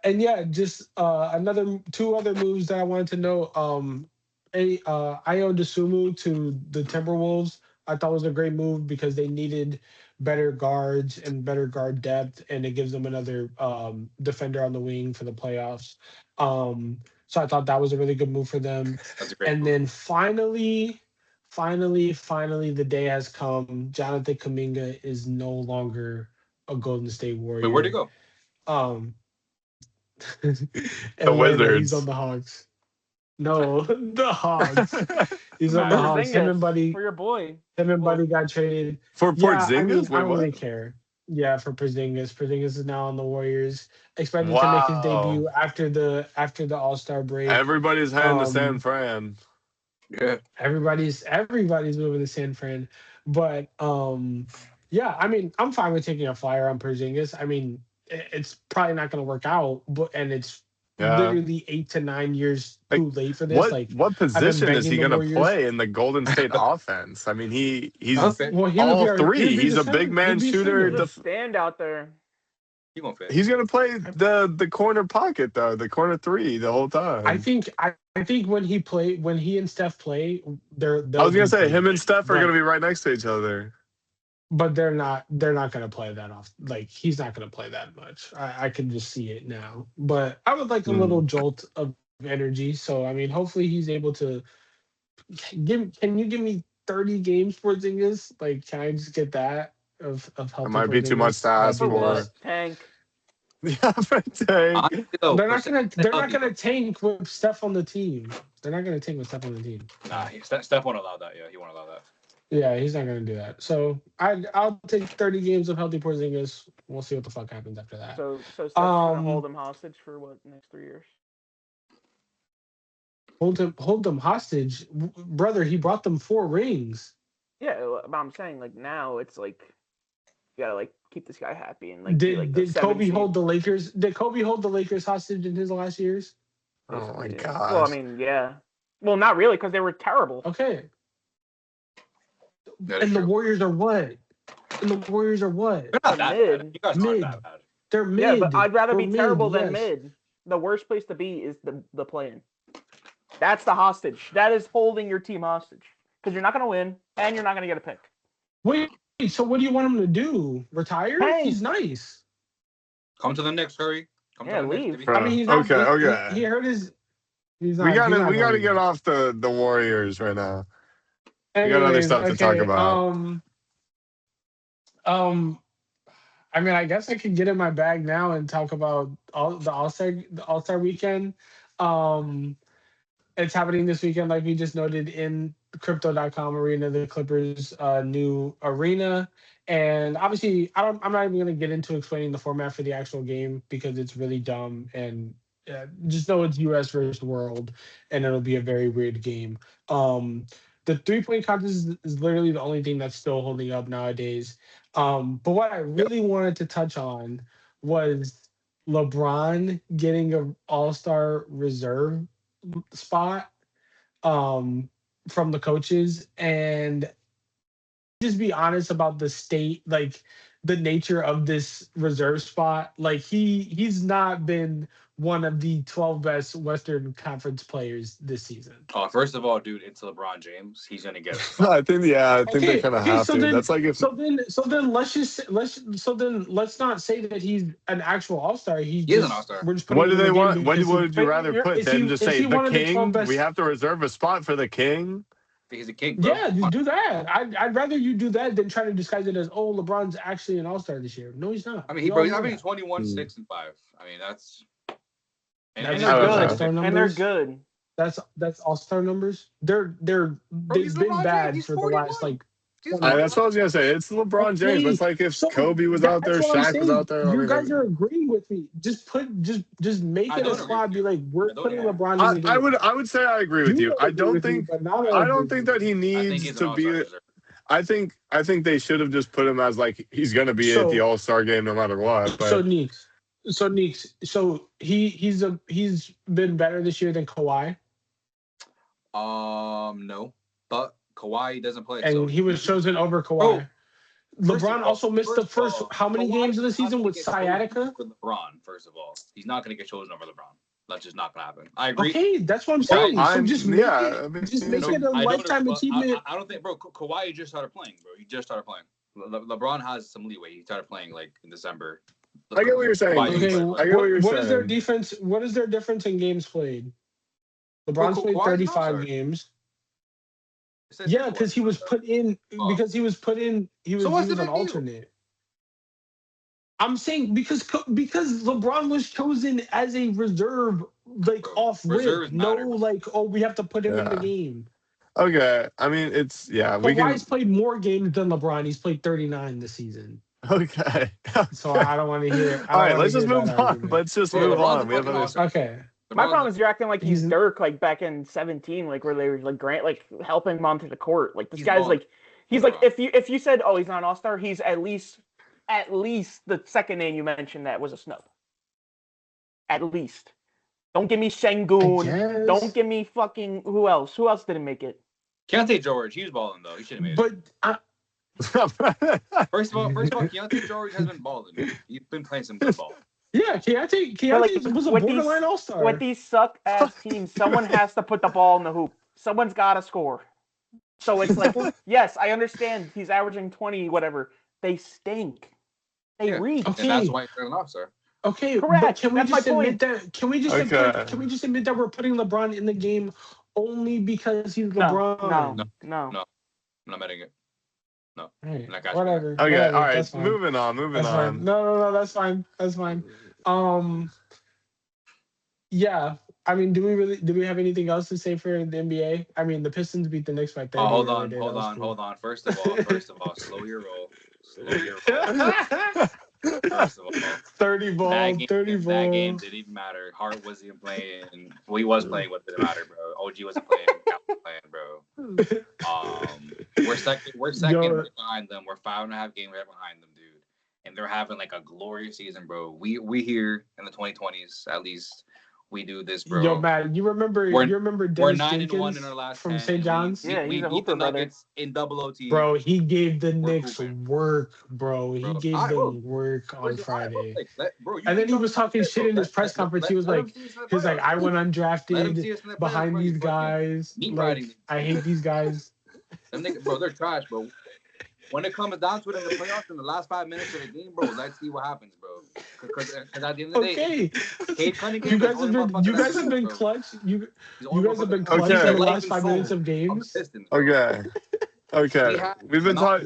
And yeah, just another two other moves that I wanted to know. Io DeSumo to the Timberwolves, I thought was a great move because they needed better guards and better guard depth, and it gives them another defender on the wing for the playoffs. So I thought that was a really good move for them. That's a great And move. then finally, the day has come. Jonathan Kuminga is no longer a Golden State Wait, where'd he Warrior. go? Um, The Atlanta, he's on Wizards. the Hawks. No, the Hogs. He's on the Man. Hogs. Porzingis for your boy. Him and Well, Buddy got traded. For Yeah, I mean, Porzingis? I Wait, don't what? really care. Yeah, for Porzingis. Porzingis is now on the Warriors, expected to make his Wow. debut after the All Star break. Everybody's heading to San Um, Fran. Yeah. everybody's moving to San Fran, but yeah, I mean, I'm fine with taking a flyer on Porzingis. I mean, it's probably not going to work out, but and it's Yeah. literally 8 to 9 years Like, too late for this. Like what I've been position is begging he the going to Warriors. play in the Golden State offense? I mean, he's Okay. Well, all he three. would be He's the a big center. He'd man be shooter. he's a center. standout there. He won't fit. He's going to play the corner pocket though, the corner three the whole time. I think when he and Steph play, I they'll was gonna do say pretty him and good. Steph are But gonna be right next to each other. but they're not going to play that off. Like he's not going to play that much. I can just see it now. But I would like a little jolt of energy. So I mean, hopefully he's able to Can you give me 30 games for Zingas? Like, can I just get that of It healthy might be too much to Porzingis? That'd ask be For for. nice. what? Tank. Yeah, but dang. Honestly, though, They're for not gonna Steph, they're not gonna tank with Steph on the team. They're not gonna tank with Steph on the team. Nah, Steph won't allow that. Yeah, he won't allow that. Yeah, he's not gonna do that. So I'll take 30 games of healthy Porzingis. We'll see what the fuck happens after that. So Steph's gonna hold Um, him hostage for what, next 3 years? hold them hostage, brother. He brought them 4 rings. Yeah, but I'm saying like now it's like you gotta like keep this guy happy and like be like the Did Kobe 17th. hold the Lakers? Did Kobe hold the Lakers hostage in his last years? Oh my Yeah. gosh. Well, I mean, yeah. Well, not really because they were terrible. Okay. That is And the true. Warriors are what? And the Warriors are what? They're not that Mid. bad. You guys aren't Mid. that bad. They're mid. Yeah, but I'd rather We're be terrible than yes. mid. The worst place to be is the play-in. That's the hostage. That is holding your team hostage because you're not gonna win and you're not gonna get a pick. Wait, so what do you want him to do? Retire? Hey. He's nice. Come to the Knicks, Curry. Come Yeah, to the leave. Knicks. I mean, he's not. Okay. He hurt his. He's not. We he's gotta not going get to. off the Warriors right now. We got other Anyways, stuff to talk okay, about. I mean, I guess I could get in my bag now and talk about the All Star weekend. It's happening this weekend, like we just noted in Crypto.com arena, the Clippers' new arena. And obviously, I'm not even going to get into explaining the format for the actual game because it's really dumb. And just know it's U.S. versus world, and it'll be a very weird game. The 3-point contest is literally the only thing that's still holding up nowadays. But what I really wanted to touch on was LeBron getting an All-Star reserve spot from the coaches, and just be honest about the state, like the nature of this reserve spot. Like he's not been one of the 12 best Western Conference players this season. First of all, dude, it's LeBron James. He's gonna get. I think they kind of have so to. then, That's like if so then let's not say that he's an actual all-star. He is an all-star. We're just putting what do him in they the game want? What because would you rather put? is Then he- just is say he the one of the 12 king. best- We have to reserve a spot for the king. He's a king, bro. Yeah, just do that. I'd rather you do that than try to disguise it as, oh, LeBron's actually an all-star this year. No, he's not. I mean, We all he's know that. 21, 6, and 5. I mean, that's. That's And I they're don't know. good. all-star And they're numbers. good. That's all-star numbers. They've he's been LeBron bad James. for the He's last 41. like. He's 20 That's what I was gonna say. It's LeBron James. Okay, It's like if so Kobe was out there, that's what I'm Shaq was saying. out there. I You mean, guys are agreeing with me. Just make I it don't a agree squad. with Be you. like, we're I don't putting agree. LeBron in the game. I would say I agree with you. I agree don't with me, think but now I don't think that he I think needs he's an to all-star be. reserve. I think they should have just put him as like he's gonna be at the All-Star game no matter what. But Neeks. So he's been better this year than Kawhi, No, but Kawhi doesn't play, and so he was chosen over Kawhi. Bro, LeBron also missed the first how many Kawhi games of the is not season gonna with get chosen sciatica? over LeBron, first of all, he's not going to get chosen over LeBron. That's just not going to happen. I agree. Okay, that's what I'm saying. So I'm- just make yeah, it, I mean, just make no, it a I don't lifetime agree, but achievement. I don't think, bro. Kawhi just started playing, bro. He just started playing. LeBron has some leeway. He started playing like in December. I get what you're saying. Kawhi Okay, didn't play. I get what you're what is their saying. defense? What is their difference in games played? LeBron's played Kawhi's 35 also- games. It says Yeah, here because he was put in. Oh. Because he was put in. He was, So what's he was the an big deal? alternate. I'm saying because LeBron was chosen as a reserve, like Bro, off reserves rip. No, matter, bro. like we have to put him in the Yeah. game. Okay, I mean it's we can. Kawhi's played more games than LeBron. He's played 39 this season. Okay. So I don't want to hear. All right, let's just move on. Let's just Bro, move LeBron's on. We have fucking other. awesome. Okay. My problem is you're acting like he's He's- Dirk, like back in 17, like where they were like helping him onto the court. Like this He's guy's balling. like, he's like if you said, oh, he's not an all-star, he's at least the second name you mentioned that was a snub. At least. Don't give me Sengun. Don't give me fucking who else? Who else didn't make it? Keontae George, he was balling though. He should have made it. But First of all, Keontae George has been balling. He's been playing some good ball. yeah, Keontae like, was a with borderline all-star. With these suck ass teams, someone has to put the ball in the hoop. Someone's got to score. So it's like, yes, I understand he's averaging 20, whatever. They stink. They reek. Okay. And that's why he's an all-star. Okay, Correct. but can we That's my just admit point. that? Can we just admit that we're putting LeBron in the game only because he's LeBron? No. I'm not betting it. No. Right, Not gotcha. whatever. Okay, whatever, all right, that's fine. moving on. That's fine. No, that's fine. That's fine. Yeah. I mean, do we have anything else to say for the NBA? I mean, the Pistons beat the Knicks by 30. Oh, hold on. First of all, slow your roll. First of all, 30 ball, that game, 30 ball. That game didn't even matter. Hart wasn't playing. Well, he was playing. What didn't matter, bro? OG wasn't playing. Cal was playing, bro. We're second. We're behind them. We're 5.5 games behind them, dude. And they're having like a glorious season, bro. We here in the 2020s at least. We do this, bro. Yo, man, you remember Dennis we're 9-1 in our last from 10. St. John's? Yeah, we he's a beat the hooper, brother. Nuggets in double OT. Bro, he gave the Knicks hooping. work, bro. He gave them work on Friday. And then he was talking shit in his press conference. He was like, I went undrafted behind these guys. Like, I hate these guys. Them niggas, bro, they're trash, bro. When it comes down to it in the playoffs in the last 5 minutes of the game, bro, let's see what happens, bro. Because at the end of the day, Cade Cunningham, you guys have been clutch. You guys have been clutch Okay. in the last 5 minutes of games. Okay. We've been talking.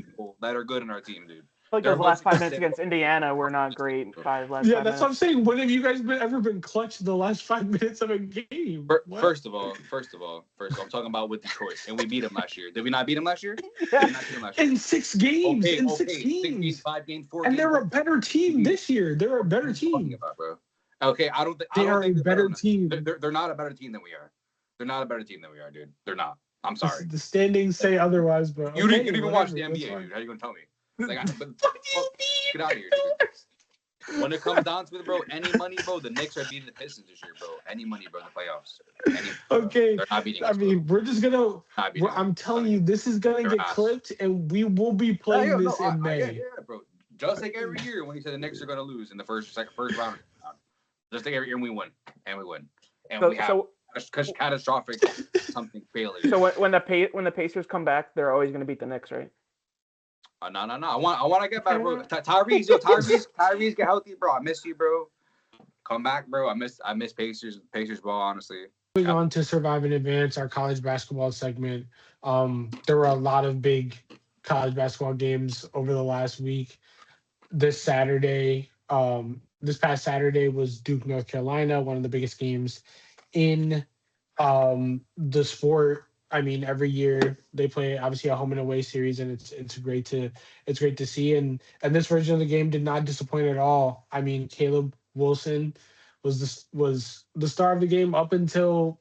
People that are good in our team, dude. Like those last 5 minutes against Indiana were not great. Yeah, that's what I'm saying. When have you guys ever been clutch in the last 5 minutes of a game? First of all, I'm talking about with Detroit, and we beat them last year. Did we not beat them last year? In 6 games. Okay, in 6 games. 5 games, 4 and games. they're a better team this year. They're a better team. Bro. Okay, I don't think they are a better team. They're not a better team than we are. They're not a better team than we are, dude. They're not. I'm sorry. The standings say otherwise, bro. You didn't even watch the NBA, dude. How are you gonna tell me? Like, get out of here, dude. when it comes down to it, bro, any money, bro, the Knicks are beating the Pistons this year, bro. Any money, bro, in the playoffs. Any money, bro. Okay, They're not beating I us, bro. mean, we're just gonna. Not beating us. I'm telling you, this is gonna Their get ass. clipped, and we will be playing this in May. Yeah, bro. Just like every year when you say the Knicks are gonna lose in the first round. Just like every year we win, and we have catastrophic something failure. So when the Pacers come back, they're always going to beat the Knicks, right? No. I want to get back, bro. Tyrese, get healthy, bro. I miss you, bro. Come back, bro. I miss Pacers ball, honestly. Moving on to Survive and Advance, our college basketball segment. There were a lot of big college basketball games over the last week. This past Saturday was Duke, North Carolina, one of the biggest games in the sport. I mean, every year they play obviously a home and away series, and it's great to see. And this version of the game did not disappoint at all. I mean, Caleb Wilson was the star of the game up until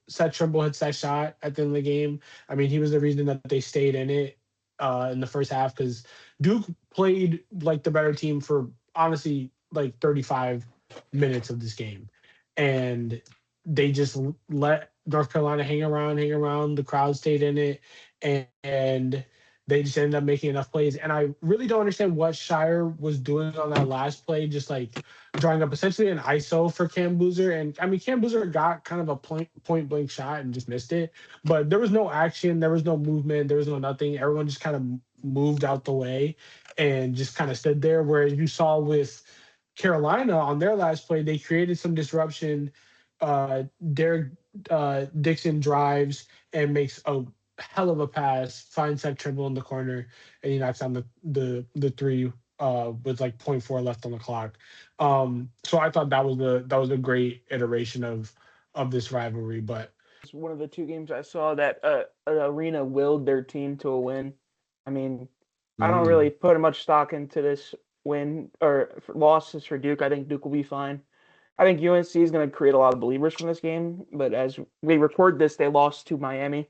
Seth Trimble hits that shot at the end of the game. I mean, he was the reason that they stayed in it in the first half, because Duke played like the better team for honestly like 35 minutes of this game, and they just let North Carolina hang around. The crowd stayed in it, and they just ended up making enough plays. And I really don't understand what Shire was doing on that last play, just like drawing up essentially an ISO for Cam Boozer. And I mean, Cam Boozer got kind of a point blank shot and just missed it, but there was no action, there was no movement, there was no nothing. Everyone just kind of moved out the way and just kind of stood there. Whereas you saw with Carolina on their last play, they created some disruption. Derek Dixon drives and makes a hell of a pass, finds Seth Trimble in the corner, and he knocks down the three with like point 0.4 left on the clock. So I thought that was a great iteration of this rivalry. But It's one of the two games I saw that an arena willed their team to a win. I mean, I don't really put much stock into this win or losses for Duke. I think Duke will be fine. I think UNC is going to create a lot of believers from this game, but as we record this, they lost to Miami,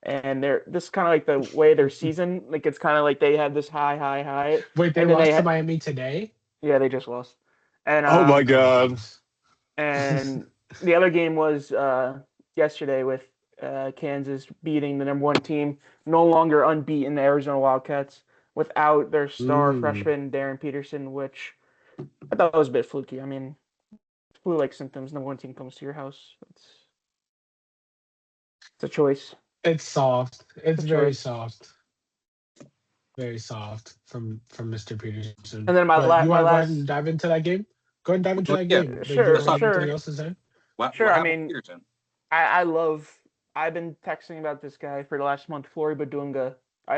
and this is kind of like the way their season, like it's kind of like they had this high, wait, they and then lost to Miami today? Yeah, they just lost, and Oh my God. and the other game was yesterday with Kansas beating the number 1 team, no longer unbeaten, the Arizona Wildcats, without their star freshman Darren Peterson, which I thought was a bit fluky. I mean, flu-like symptoms, number 1 team comes to your house. It's a choice. It's soft. It's very choice. soft. Very soft from Mr. Peterson. And then you want to go ahead last and dive into that game? Go ahead and dive into that game. Like, Sure. anything else to say? Sure. I mean, I've been texting about this guy for the last month, Flory Badunga.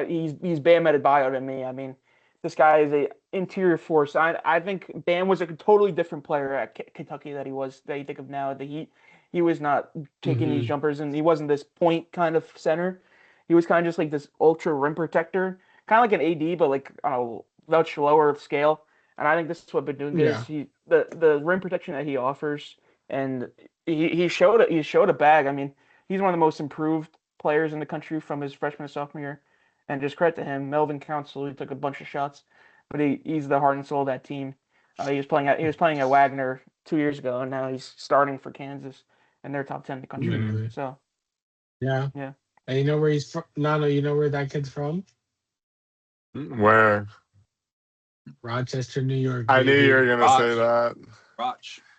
He's Bam Adebayo to me. I mean, this guy is a interior force. I think Bam was a totally different player at Kentucky that you think of now at the Heat. He was not taking these jumpers, and he wasn't this point kind of center. He was kind of just like this ultra rim protector, kind of like an AD, but like on a much lower scale. And I think this is what Badunga is. The rim protection that he offers, and he showed a bag. I mean, he's one of the most improved players in the country from his freshman to sophomore year. And just credit to him, Melvin Council, he took a bunch of shots, but he's the heart and soul of that team. He was playing at Wagner 2 years ago, and now he's starting for Kansas, and they're top 10 in the country. Literally. So yeah. And you know where he's from? No, you know where that kid's from? Where? Rochester, New York. I knew you were gonna say that. Roch.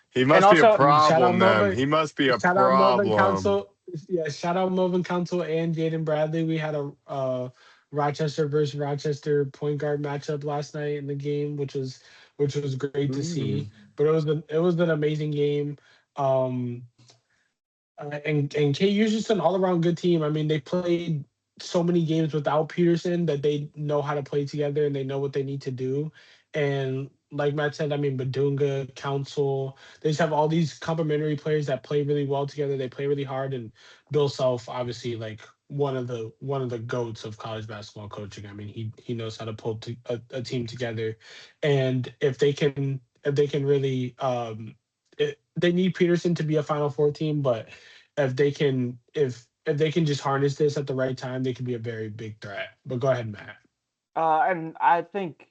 He must be a problem, then. He must be a shout problem. Out Melvin Council. Yeah, shout out Melvin Council and Jaden Bradley. We had a Rochester versus Rochester point guard matchup last night in the game, which was great to see. But it was an amazing game. And KU's just an all around good team. I mean, they played so many games without Peterson that they know how to play together and they know what they need to do. And like Matt said, I mean, Badunga, Council, they just have all these complementary players that play really well together. They play really hard, and Bill Self, obviously, like one of the goats of college basketball coaching. I mean, he knows how to pull a team together, and if they can really, they need Peterson to be a Final Four team, but if they can just harness this at the right time, they can be a very big threat. But go ahead, Matt. And I think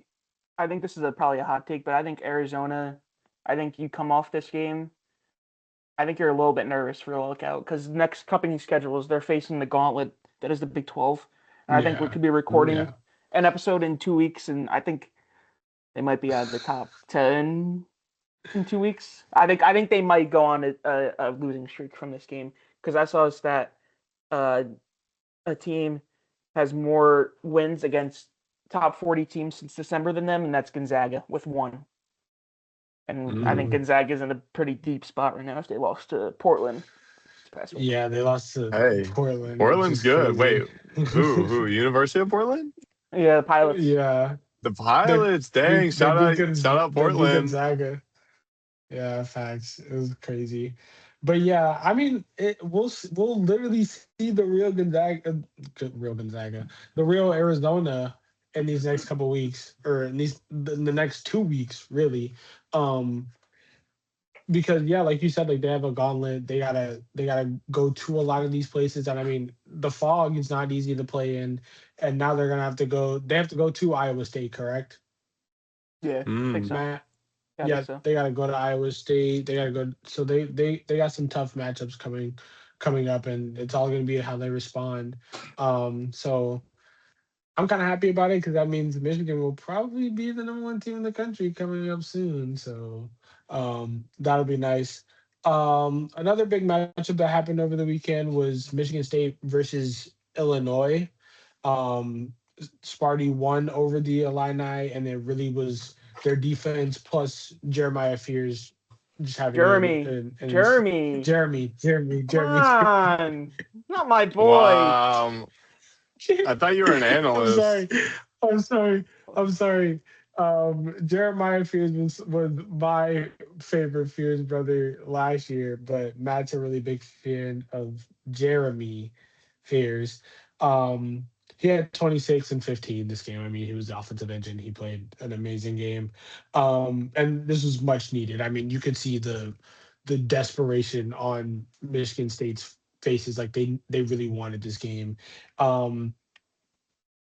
I think this is probably a hot take, but I think Arizona. I think you come off this game. I think you're a little bit nervous for the lookout because next coming schedules they're facing the gauntlet that is the Big 12, and I think we Yeah, could be recording yeah, an episode in 2 weeks, and I think they might be out of the top 10 in 2 weeks. I think they might go on a losing streak from this game because I saw a stat. Uh, a team has more wins against top 40 teams since December than them, and that's Gonzaga with one. And I think Mm. Gonzaga's in a pretty deep spot right now if they lost to Portland this past week. yeah. They lost to Hey, Portland, which Portland's is good. Wait, crazy. who? University of Portland? Yeah, the Pilots. Yeah, The they Pilots. Dang, they beat shout out they beat Portland. Gonzaga. Yeah, facts. It was crazy, but yeah, I mean, we'll literally see the real Gonzaga, the real Arizona in these next couple weeks, or in the next 2 weeks, really. Um, because yeah, like you said, like they have a gauntlet. They gotta go to a lot of these places, and I mean, the fog is not easy to play in, and now they're gonna have to go. They have to go to Iowa State, correct, Yeah, I think Mm. so. Matt? Yeah, I think Yeah, so. they got to go to Iowa State. They got to go. So they got some tough matchups coming up, and it's all going to be how they respond. So I'm kind of happy about it because that means Michigan will probably be the number one team in the country coming up soon. So that'll be nice. Another big matchup that happened over the weekend was Michigan State versus Illinois. Um, Sparty won over the Illini, and it really was their defense plus Jeremiah Fears just having Jeremy. Jeremy. Come Jeremy. on. Not my boy. Wow. I thought you were an I'm sorry. analyst. I'm sorry. I'm sorry. Jeremiah Fears was my favorite Fears brother last year, but Matt's a really big fan of Jeremy Fears. Um, he had 26 and 15 this game. I mean, he was the offensive engine. He played an amazing game. And this was much needed. I mean, you could see the desperation on Michigan State's faces. Like they really wanted this game. Um,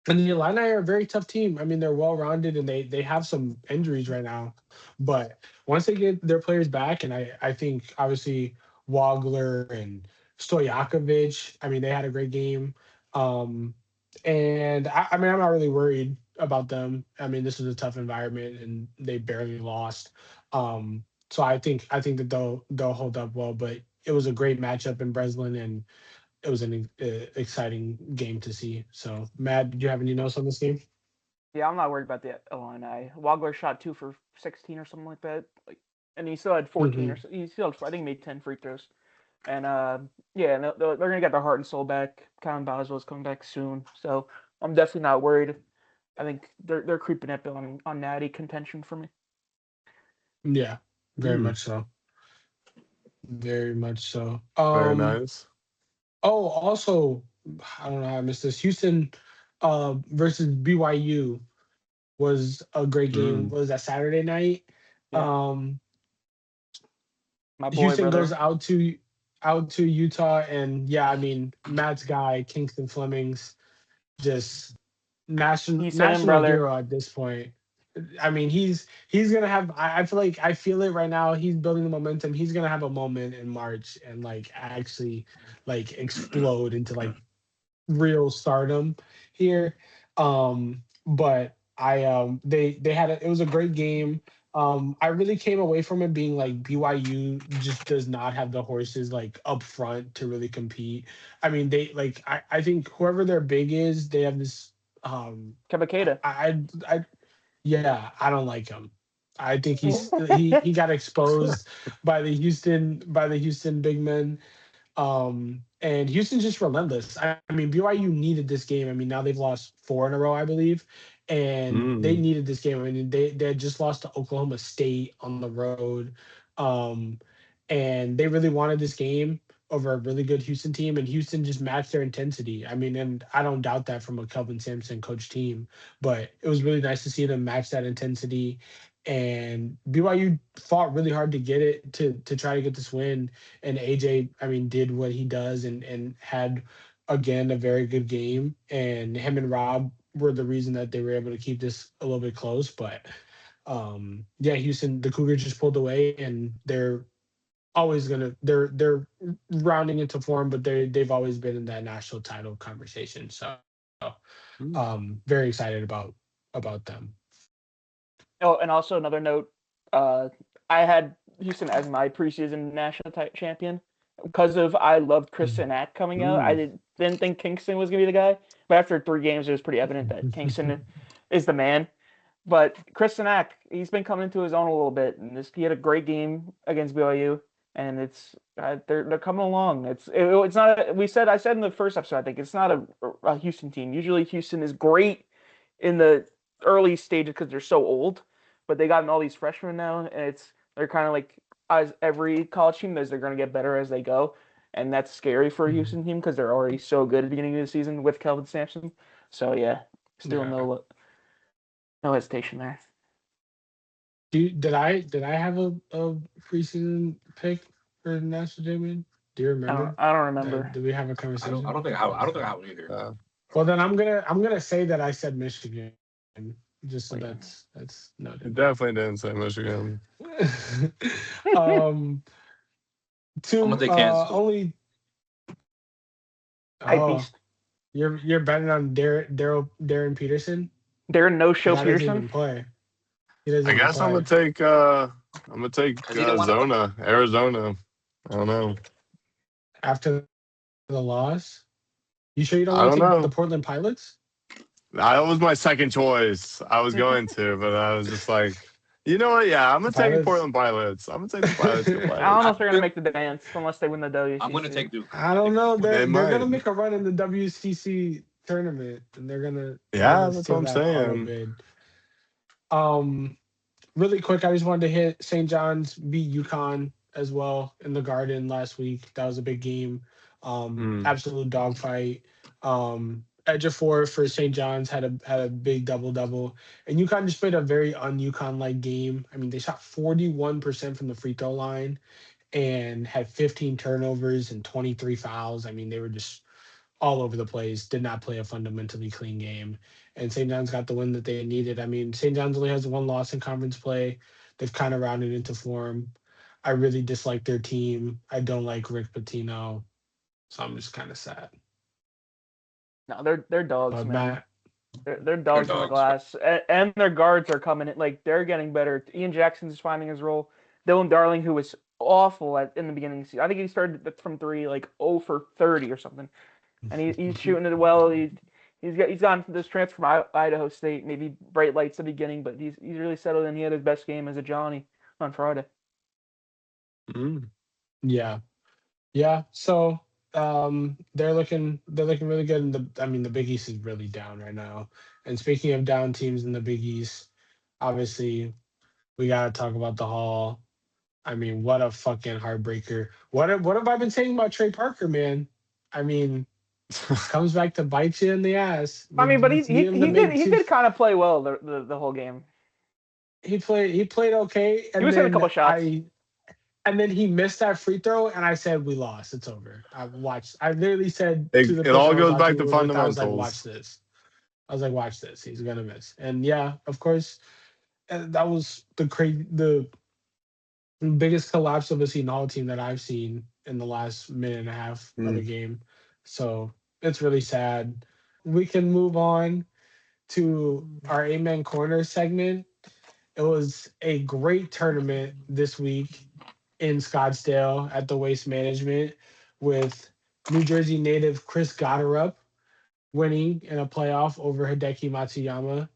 and the Illini are a very tough team. I mean, they're well rounded and they have some injuries right now. But once they get their players back, and I think obviously Wagler and Stojakovic, I mean, they had a great game. Um, and I mean, I'm not really worried about them. I mean, this is a tough environment and they barely lost. So I think that they'll hold up well. But it was a great matchup in Breslin, and it was an exciting game to see. So, Matt, did you have any notes on this game? Yeah, I'm not worried about the Illini. Wagler shot 2 for 16 or something like that. Like, and he still had 14 Hmm. or so. He still had, I think, he made 10 free throws. And yeah, and they're gonna get their heart and soul back. Colin Boswell's coming back soon, so I'm definitely not worried. I think they're creeping up on natty contention for me. Yeah, very Mm. much so. Very much so. Very nice. Oh, also, I don't know how I missed this. Houston versus BYU was a great game. Mm. Was that Saturday night? Yeah, Um, my boy, Houston goes brother. out to Utah, and yeah, I mean Matt's guy Kingston Flemings just national He's in, national brother. hero at this point. I mean, he's gonna have. I feel like I feel it right now. He's building the momentum. He's gonna have a moment in March and like actually like explode into like real stardom here. But they had it was a great game. I really came away from it being like BYU just does not have the horses like up front to really compete. I mean, they like I think whoever their big is, they have this Kebakeda. I yeah, I don't like him. I think he got exposed by the Houston big men. And Houston's just relentless. I mean, BYU needed this game. I mean, now they've lost four in a row, I believe, and they Mm. needed this game. I mean, they had just lost to Oklahoma State on the road, um, and they really wanted this game over a really good Houston team, and Houston just matched their intensity. I mean, and I don't doubt that from a Kelvin Sampson coach team, but it was really nice to see them match that intensity. And BYU fought really hard to get it to try to get this win, and AJ, I mean, did what he does and had again a very good game. And him and Rob were the reason that they were able to keep this a little bit close. But yeah, Houston, the Cougars just pulled away, and they're always gonna they're rounding into form, but they've always been in that national title conversation. So very excited about them. Oh, and also another note, I had Houston as my preseason national champion because of I loved Chris Sinak coming out. I didn't think Kingston was gonna be the guy, but after 3 games, it was pretty evident that Kingston is the man. But Chris Sinak, he's been coming into his own a little bit, and he had a great game against BYU, and they're coming along. It's not. I said in the first episode, I think it's not a Houston team. Usually, Houston is great in the early stages because they're so old, but they gotten all these freshmen now, and they're kind of like as every college team they're going to get better as they go, and that's scary for a Houston team because they're already so good at the beginning of the season with Kelvin Sampson. So yeah, still no hesitation there. Did I have a preseason pick for the national champion? Do you remember? I don't remember. Did we have a conversation? I don't think I have one either. Well, then I'm gonna say that I said Michigan, just so that's noted. It definitely didn't say Michigan. Two I'm gonna take Kansas. only. Beast. You're betting on Darren Peterson. Darren no show That Peterson. Doesn't even play. I guess I'm gonna take Zona, Arizona. I don't know. After the loss, you sure you don't I want to don't take know. the Portland Pilots? That was my second choice. I was going to, but I was just like, you know what? Yeah, I'm gonna take the Portland Pilots. I'm gonna take the Pilots. I don't know if they're gonna make the dance unless they win the WCC. I'm gonna take Duke. I don't know. They're might. gonna make a run in the WCC tournament, and they're gonna that's what I'm saying. Really quick, I just wanted to hit St. John's beat UConn as well in the Garden last week. That was a big game. Absolute dogfight. Ejiofor for St. John's had a big double, and UConn just played a very un-UConn like game. I mean, they shot 41% from the free throw line and had 15 turnovers and 23 fouls. I mean, they were just all over the place, did not play a fundamentally clean game. And St. John's got the win that they needed. I mean, St. John's only has one loss in conference play. They've kind of rounded into form. I really dislike their team. I don't like Rick Pitino. So I'm just kind of sad. No, they're dogs, But man. They're dogs in the glass. And their guards are coming in. Like, they're getting better. Ian Jackson's finding his role. Dylan Darling, who was awful in the beginning of the season. I think he started from 3, like 0 for 30 or something. And he's shooting it well. He's gone this transfer from Idaho State, maybe bright lights at the beginning, but he's really settled in. He had his best game as a Johnny on Friday. Yeah. So they're looking really good. And the Big East is really down right now. And speaking of down teams in the Big East, obviously we gotta talk about the Hall. I mean, what a fucking heartbreaker. What have I been saying about Trey Parker, man? I mean, comes back to bite you in the ass. I mean, but he did kind of play well the whole game. He played okay. And he was hitting a couple shots. And then he missed that free throw, and I said, "We lost. It's over." I literally said, "It all goes back to fundamentals." I was like, "Watch this." I was like, "Watch this. He's gonna miss." And yeah, of course, that was the biggest collapse of a Seton Hall team that I've seen in the last minute and a half of a game. So it's really sad. We can move on to our Amen Corner segment. It was a great tournament this week in Scottsdale at the Waste Management with New Jersey native Chris Gotterup winning in a playoff over Hideki Matsuyama.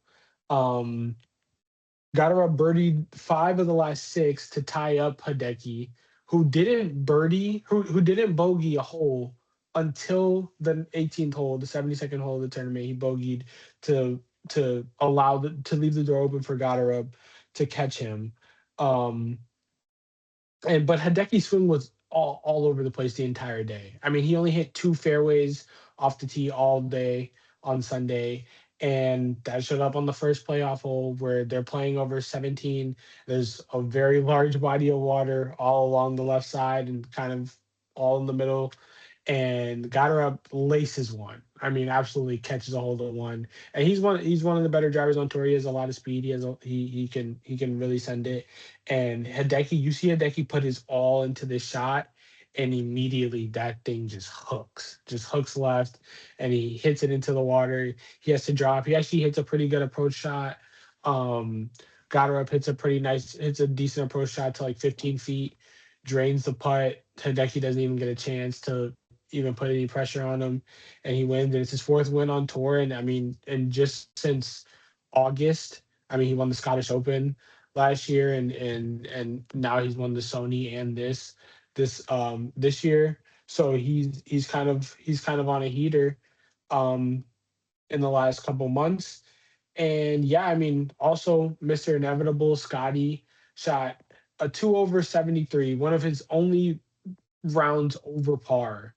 Gotterup birdied 5 of the last 6 to tie up Hideki, who didn't bogey a hole until the 18th hole, the 72nd hole of the tournament. He bogeyed to leave the door open for Gotterup to catch him. But Hideki's swing was all over the place the entire day. I mean, he only hit 2 fairways off the tee all day on Sunday, and that showed up on the first playoff hole where they're playing over 17. There's a very large body of water all along the left side and kind of all in the middle. and got her up, laces one. I mean, absolutely catches a hold of one. And he's one of the better drivers on tour. He has a lot of speed. He can really send it. And Hideki, you see Hideki put his all into this shot, and immediately that thing just hooks left, and he hits it into the water. He has to drop. He actually hits a pretty good approach shot. Um, got her up, hits a decent approach shot to like 15 feet, drains the putt. Hideki doesn't even get a chance to even put any pressure on him, and he wins. And it's his fourth win on tour. And I mean, and just since August, I mean, he won the Scottish Open last year, and now he's won the Sony and this year. So he's kind of on a heater um in the last couple months. And yeah, I mean, also Mr. Inevitable Scotty shot a 2 over 73, one of his only rounds over par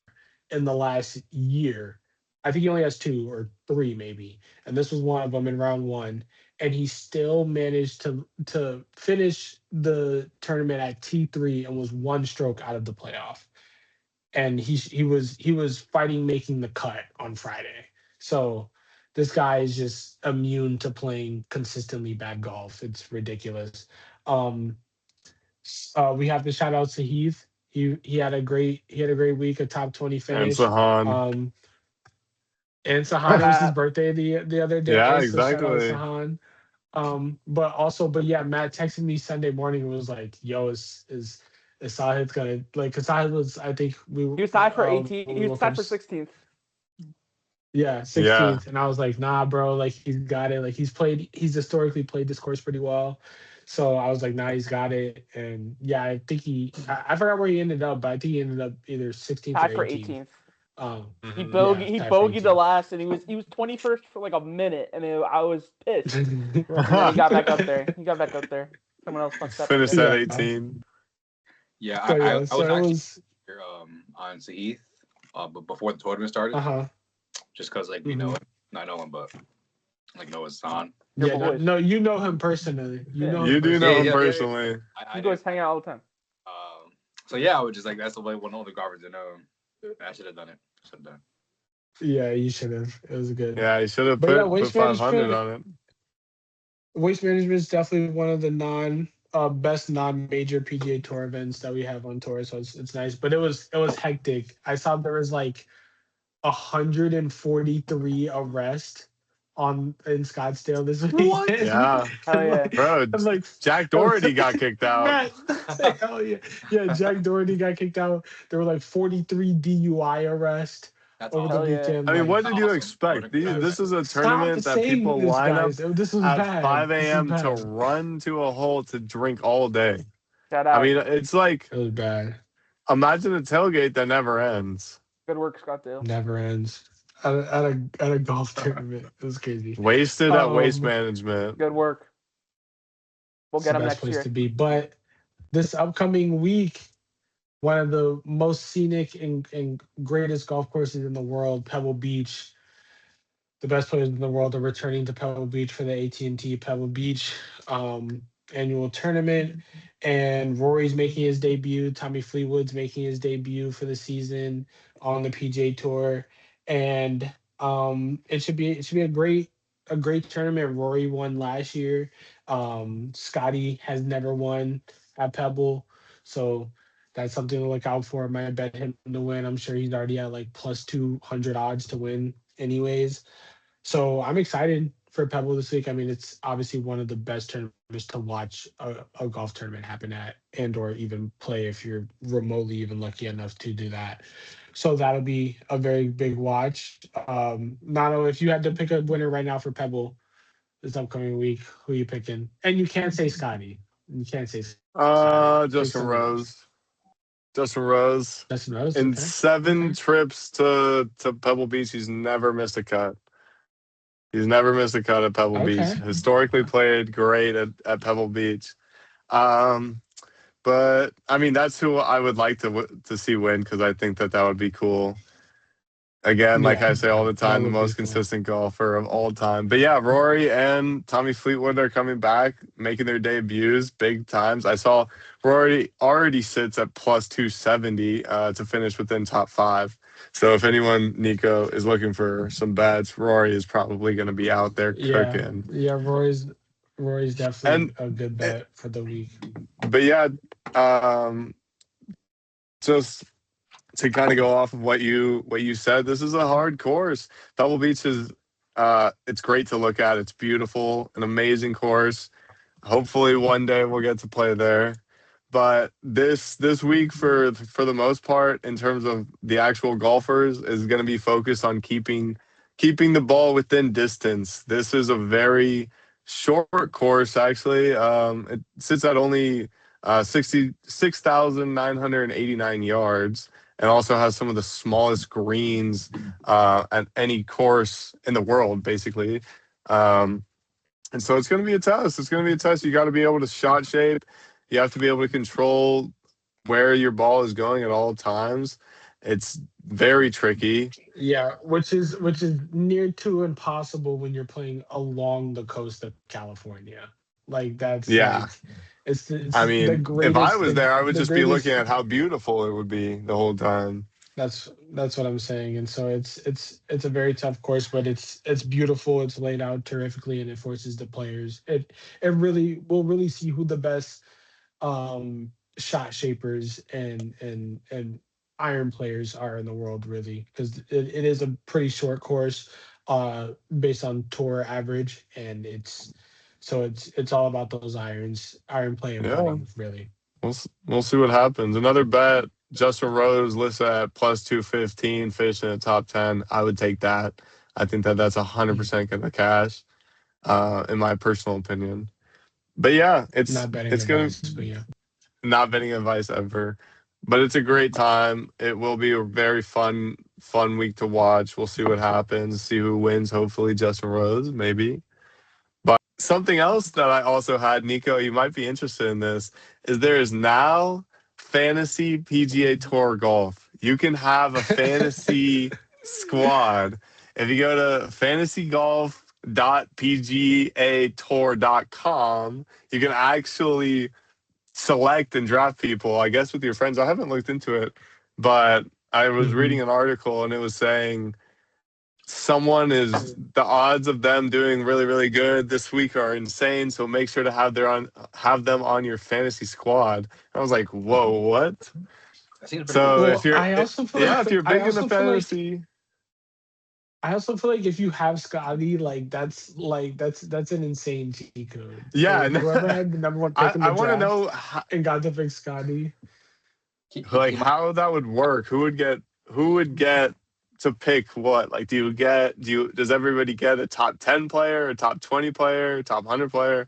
in the last year. I think he only has two or three maybe, and this was one of them in round one. And he still managed to finish the tournament at T3 and was one stroke out of the playoff. And he was fighting making the cut on Friday. So this guy is just immune to playing consistently bad golf. It's ridiculous. Um, we have to shout out to Heath. He had a great week, a top 20 And finish. Sahan. Um, and Sahan, it was his birthday the other Yeah, day, so shout out exactly. Sahan. But yeah, Matt texted me Sunday morning and was like, "Yo, is Sahid gonna like?" Because Sahid was, I think He was tied for when 18. we He was woke up, tied for 16th. yeah, Yeah. 16th, and I was like, "Nah, bro, like he's got it. Like he's historically played this course pretty well." So I was like, "Nah, he's got it." And yeah, I think I forgot where he ended up, but I think he ended up either 16th or Tied for 18th. 18th. Mhm. Yeah, He tied for bogeyed the 18th. last, and he was 21st for like a minute, and I was pissed. And then he got back up there. He got back up there. Someone else fucked up, I Finished guess. at Yeah. 18. Yeah, So I, yeah, I, I so was it actually was here, on Sahith, but before the tournament started, uh-huh. just because like we know Hmm. him, not know him, but like know his son. Your Yeah, no, boys. no, you know him personally. You Yeah. know him You do Yeah, know him personally. yeah, yeah, personally. I You did. guys hang out all the time. So yeah, I was just like, that's the way one of the golfers to know him. I should have done it. Should have done. Yeah, you should have. It was good. Yeah, he should have But yeah, put 500 on it. Waste management is definitely one of the best non-major PGA Tour events that we have on tour. So it's nice. But it was hectic. I saw there was like 143 arrests on in Scottsdale this What? weekend. Yeah. Hell and yeah. like Bro, and like Jack Doherty got kicked out. Matt, hell yeah. Yeah, Jack Doherty got kicked out. There were like 43 DUI arrests That's over the awesome. Hell yeah. weekend. I mean, what Like, did you Awesome. I would expect? agree with This that. is a stop tournament that saying people this, line up guys. This was at bad. 5 This is a.m. to bad. run to a hole to drink all day. Shout I out. mean, it's like, It was bad. imagine a tailgate that never ends. Good work, Scottsdale. Never ends. At a golf tournament. It was crazy. Wasted at Waste Um, Management. Good work. We'll it's get the him best next place to year. be. But this upcoming week, one of the most scenic and greatest golf courses in the world, Pebble Beach. The best players in the world are returning to Pebble Beach for the AT&T Pebble Beach um, annual tournament, and Rory's making his debut. Tommy Fleetwood's making his debut for the season on the PJ Tour, and it should be a great tournament. Rory won last year. Scotty has never won at Pebble, so that's something to look out for. I might bet him to win. I'm sure he's already at like plus 200 odds to win, anyways. So I'm excited for Pebble this week. I mean, it's obviously one of the best tournaments to watch a golf tournament happen at, and or even play if you're remotely even lucky enough to do that. So that'll be a very big watch. Nano, if you had to pick a winner right now for Pebble this upcoming week, who you picking? And you can't say Scotty. You can't say Scotty. Pick Justin someone else. Rose. Justin Rose. Justin Rose. In Okay. 7 Okay. trips to Pebble Beach, he's never missed a cut. He's never missed a cut at Pebble Beach. Okay. Historically played great at Pebble Beach. Um, but I mean, that's who I would like to see win, because I think that would be cool. Again, like I Yeah, say all the that time, the would be most cool. consistent golfer of all time. But yeah, Rory and Tommy Fleetwood are coming back, making their debuts big times. I saw Rory already sits at plus 270 to finish within top 5. So if anyone, Nico, is looking for some bets, Rory is probably going to be out there Yeah, cooking. yeah. Roy's definitely And a good eh, bet for the week. but yeah, um, just to kind of go off of what you said, this is a hard course. Pebble Beach is it's great to look at. It's beautiful, an amazing course. Hopefully one day we'll get to play there. But this week for the most part in terms of the actual golfers is going to be focused on keeping the ball within distance. This is a very short course actually. It sits at only 66,989 yards and also has some of the smallest greens at any course in the world basically. Um, and so it's going to be a test. It's going to be a test. You got to be able to shot shape. You have to be able to control where your ball is going at all times. It's very tricky. Yeah, which is near to impossible when you're playing along the coast of California. Like that's Yeah. like it's I the mean, if I greatest was there, I would the just be looking greatest. at how beautiful it would be the whole time. That's what I'm saying. And so it's a very tough course, but it's beautiful. It's laid out terrifically, and it forces the players. It really will really see who the best shot shapers and iron players are in the world, really, because it is a pretty short course based on tour average, and it's all about those iron play and Yeah. putting, really. We'll see what happens. Another bet, Justin Rose listed at plus 215, finishing in the top 10. I would take that. I think that's Mm. 100% going to cash, in my personal opinion. But yeah, Not betting it's gonna advice, but yeah. not betting advice ever. But it's a great time. It will be a very fun week to watch. We'll see what happens, see who wins. Hopefully Justin Rose, maybe. But something else that I also had, Nico, you might be interested in this, is there is now fantasy PGA Tour golf. You can have a fantasy squad. If you go to fantasygolf.pgatour.com, you can actually select and draft people, I guess, with your friends. I haven't looked into it, but I was reading Hmm. an article and it was saying someone is the odds of them doing really really good this week are insane, so make sure to have them on your fantasy squad. I was like, whoa, what? That seems pretty So cool. if Well, you're I also feel yeah, like if you're I big into also feel like fantasy, I also feel like if you have Scotty, that's an insane cheat code. yeah. Like And whoever had the number one pick in I the want to draft know how, and got to pick Scotty. like He might. how that would work. Who would get to pick what? Like, does everybody get a top 10 player, a top 20 player, top 100 player,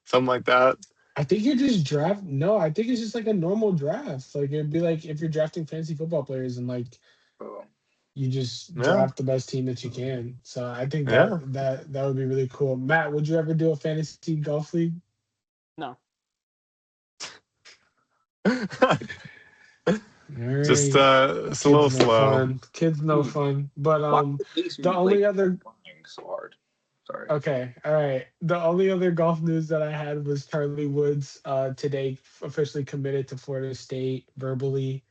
something like that? I think you just draft. No, I think it's just like a normal draft. Like it'd be like if you're drafting fantasy football players and like Oh, you just Yeah, draft the best team that you can. So I think yeah. that would be really cool. Matt, would you ever do a fantasy golf league? No. All Just right. it's a little Kids no slow. fun. Kids no dude, fun. But why the case the you like only other flying so hard? Sorry. okay, all right. The only other golf news that I had was Charlie Woods today officially committed to Florida State verbally.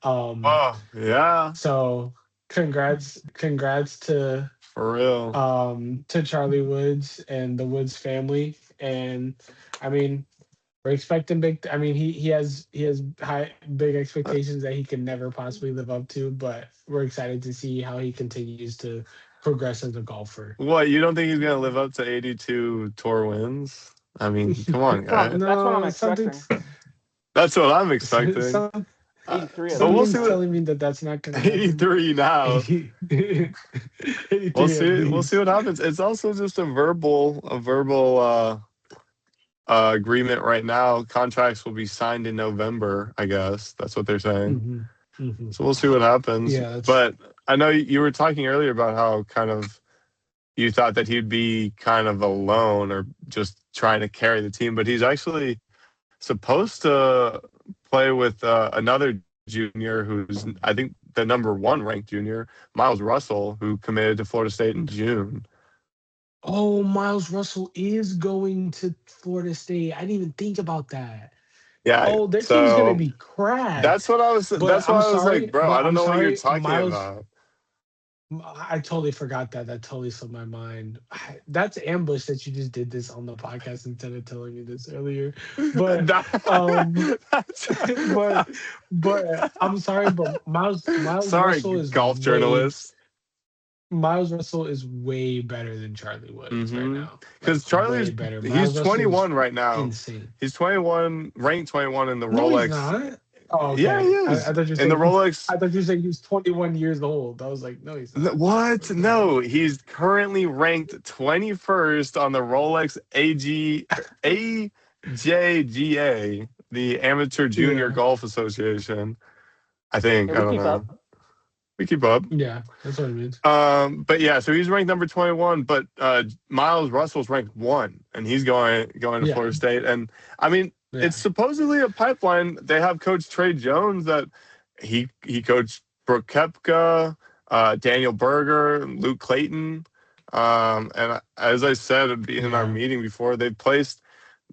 Um Oh yeah, so congrats for real. to Charlie Woods and the Woods family. And I mean, we're expecting big. I mean, he has high big expectations that he can never possibly live up to. But we're excited to see how he continues to progress as a golfer. What, you don't think he's gonna live up to 82 tour wins? I mean, come on, guy. That's what I'm No, expecting. That's what I'm expecting. some 83 at But we'll least, see something's what though. telling me that that's not going to happen. 83 now. 80, We'll 83 at see. We'll see least. what happens. It's also just a verbal agreement right now. Contracts will be signed in November. I guess that's what they're saying. Hmm. Hmm. So we'll see what happens. Yeah, that's But I know you were talking earlier about how kind of you thought that he'd be kind of alone or just trying to carry the team, but he's actually supposed to play with another junior who's, I think, the number one ranked junior, Miles Russell, who committed to Florida State in June. Oh, Miles Russell is going to Florida State. I didn't even think about that. Yeah. Oh, their team's gonna So be cracked. But that's why I was like, bro, I don't I'm know what you're sorry, talking Miles. about. I totally forgot that. That totally slipped my mind. That's ambush that you just did this on the podcast instead of telling me this earlier. But um, That's but I'm sorry, but Miles sorry, Russell is golf way journalist. Miles Russell is way better than Charlie Woods right now. Like Because way Charlie's better. he's Miles Russell is 21 right now. insane. He's 21, ranked 21 in the No, he's Rolex. not. Oh, Yeah, he okay. is I thought you were in the saying Rolex. I thought you were saying he's 21 years old. I was like, no, he's not. What? What the hell? No, he's currently ranked 21st on the Rolex AJGA, the Amateur Junior Yeah. Golf Association. I think. Yeah, I we don't keep know. up. We keep up. Yeah, that's what it means. But yeah, so he's ranked number 21, but Miles Russell's ranked 1, and he's going to Yeah. Florida State. And I mean, Yeah. it's supposedly a pipeline. They have Coach Trey Jones that he coached Brooke Koepka, Daniel Berger, Luke Clayton. And as I said in our Yeah. meeting before, they placed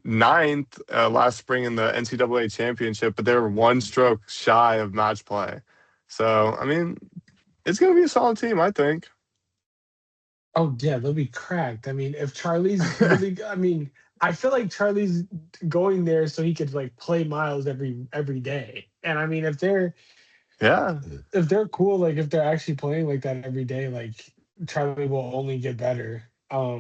ninth last spring in the NCAA championship, but they were one stroke shy of match play. So, I mean, it's going to be a solid team, I think. Oh yeah, they'll be cracked. I mean, if Charlie's really, I mean, I feel like Charlie's going there so he could like play Miles every day. And I mean, Yeah. if they're cool, like if they're actually playing like that every day, like Charlie will only get better. But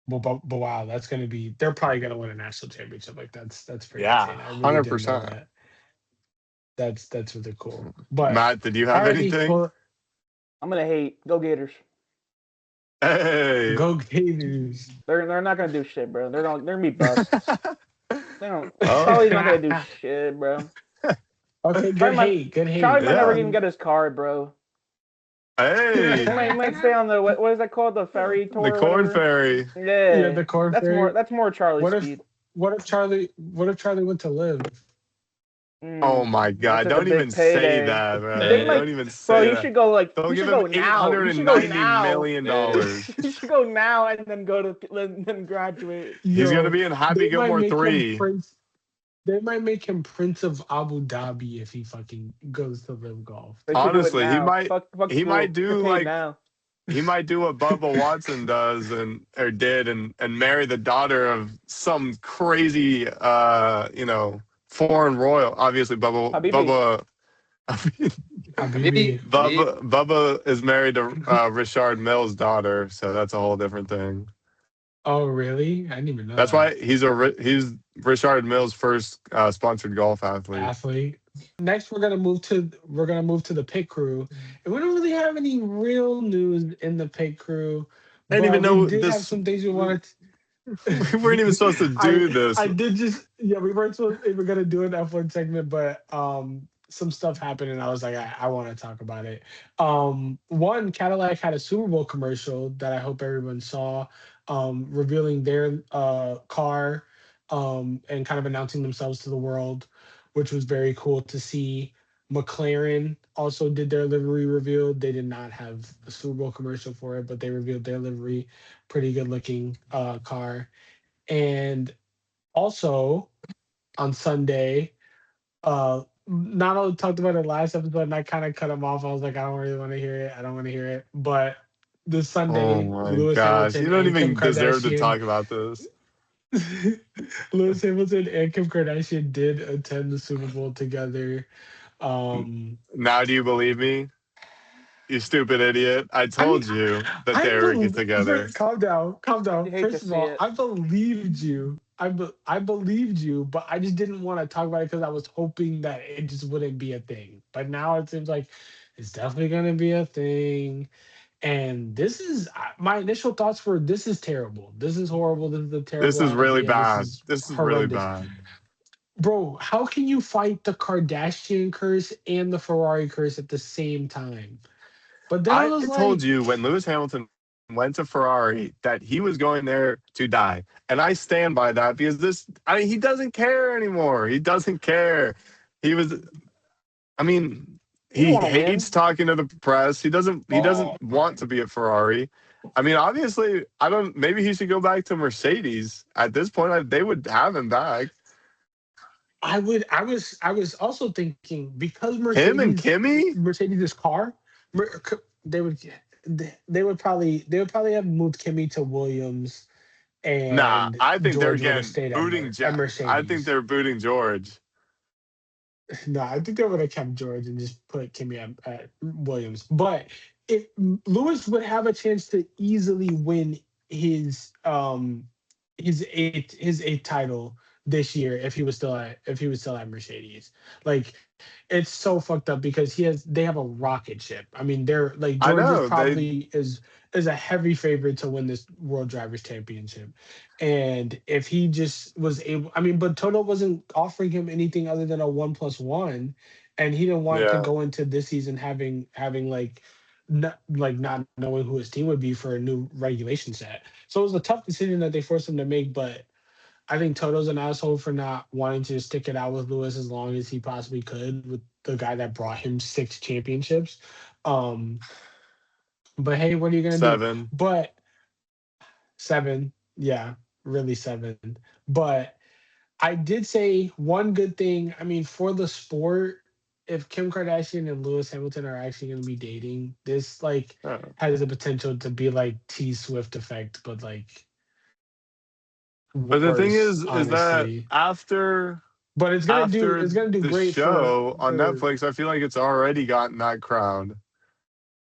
wow, that's gonna be. They're probably gonna win a national championship. Like that's pretty Yeah. insane. I really didn't know 100%. that. That's really cool. But Matt, did you have alrighty, anything? well, I'm gonna hate. Go Gators. Hey. go Gators. They're not gonna do shit, bro. They're gonna be busts. They don't. Oh. Charlie's not gonna do shit, bro. Okay, good Charlie might, hate, good hate. Charlie might never Yeah. even get his card, bro. Hey. He might stay on the what is that called? The ferry tour. The or Corn whatever? Fairy. Yeah, the corn that's fairy. more Charlie What if speed. what if Charlie went to live? Oh my That's God. like a Don't big even say payday. that, bro. They might, Don't even bro. say You that. should go like. They'll You give should go him now. You should go $890 now. million. You should go now and then go to then graduate. He's going to Yo, be in Happy they might Gilmore make him 3. prince. They might make him Prince of Abu Dhabi if he fucking goes to live golf. They should Honestly, do it he now. might Fuck he school. might You're do paid like now. he might do what Bubba Watson does or did and marry the daughter of some crazy foreign royal. Obviously Habibi. Habibi. Bubba is married to Richard Mill's daughter, so that's a whole different thing. Oh really? I didn't even know That's that. why he's Richard Mill's first sponsored golf athlete. Next, we're gonna move to the pit crew, and we don't really have any real news in the pit crew, I didn't even but we know did have this. some things we wanted. We weren't even supposed to do this. I did just we weren't supposed we were gonna do an F1 segment, but some stuff happened and I was like I want to talk about it. One, Cadillac had a Super Bowl commercial that I hope everyone saw, revealing their car, and kind of announcing themselves to the world, which was very cool to see. McLaren also did their livery reveal. They did not have a Super Bowl commercial for it, but they revealed their livery. Pretty good looking car. And also on Sunday, not only talked about it last episode, and I kind of cut him off. I was like, I don't really want to hear it. I don't want to hear it. But this Oh Sunday, my Lewis gosh. You Hamilton don't and Kim even deserve to Kardashian. talk about this. Lewis Hamilton and Kim Kardashian did attend the Super Bowl together. Now do you believe me? You stupid idiot. I told you that they were together. Calm down, calm down. You hate to First of see all, it. I believed you. I believed you, but I just didn't want to talk about it because I was hoping that it just wouldn't be a thing. But now it seems like it's definitely going to be a thing. And this is my initial thoughts were: this is terrible. This is horrible. This is a This terrible is really idea. bad. This is This is really horrendous. bad. Bro, how can you fight the Kardashian curse and the Ferrari curse at the same time? But then I I was told like, you when Lewis Hamilton went to Ferrari that he was going there to die. And I stand by that because he doesn't care anymore. He doesn't care. He You don't want to hates win. talking to the press. He doesn't want to be at Ferrari. I mean, obviously, maybe he should go back to Mercedes. At this point, they would have him back. I was also thinking because Him and Kimmy? Mercedes' car, they would they would probably have moved Kimmy to Williams, Nah, and I think they're George would have again stayed booting. At I think Mercedes. they're booting George. No, I think they would have kept George and just put Kimmy at Williams. But if Lewis would have a chance to easily win his his eighth title this year if he was still at Mercedes. Like it's so fucked up because they have a rocket ship. I mean, they're like I George is know they. probably is a heavy favorite to win this World Drivers Championship. And if he just was able, I mean, but Toto wasn't offering him anything other than a 1+1, and he didn't want to Yeah, go into this season having not knowing who his team would be for a new regulation set. So it was a tough decision that they forced him to make. But I think Toto's an asshole for not wanting to stick it out with Lewis as long as he possibly could with the guy that brought him 6 championships. Um, but hey, what are you gonna do? 7. But 7, yeah, really 7. But I did say one good thing. I mean, for the sport, if Kim Kardashian and Lewis Hamilton are actually going to be dating, this like Oh. has the potential to be like T Swift effect, but like But the thing worse, is that honestly. But after it's gonna do the great show on for Netflix, I feel like it's already gotten that crowd.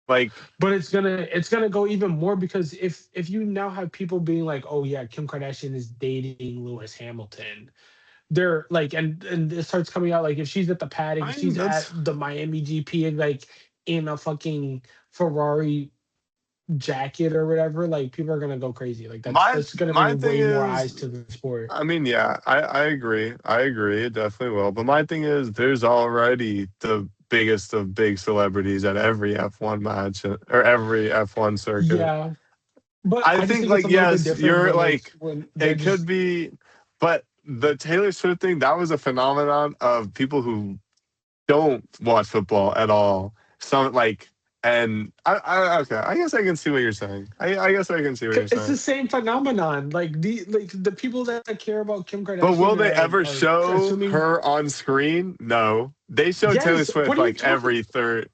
Like, but it's gonna go even more because if you now have people being like, oh yeah, Kim Kardashian is dating Lewis Hamilton, they're like, and it starts coming out like if she's at the paddock, if I mean, she's that's at the Miami GP and like in a fucking Ferrari jacket or whatever, like people are gonna go crazy. Like that's gonna my bring thing way more is. eyes to the sport. I mean, yeah, I agree. I agree. It definitely will. But my thing is, there's already the biggest of big celebrities at every F1 match or every F1 circuit. Yeah, but I I just think, think it's like, a little bit yes, different you're when like, they're it could just be, but the Taylor Swift thing, that was a phenomenon of people who don't watch football at all. Some like, and okay, I guess I can see what you're saying. I guess I can see what you're it's the saying. same phenomenon. Like the people that care about Kim But will Kardashian they ever are show assuming her on screen? No. They show Taylor yes. Swift What are you like talking? every third.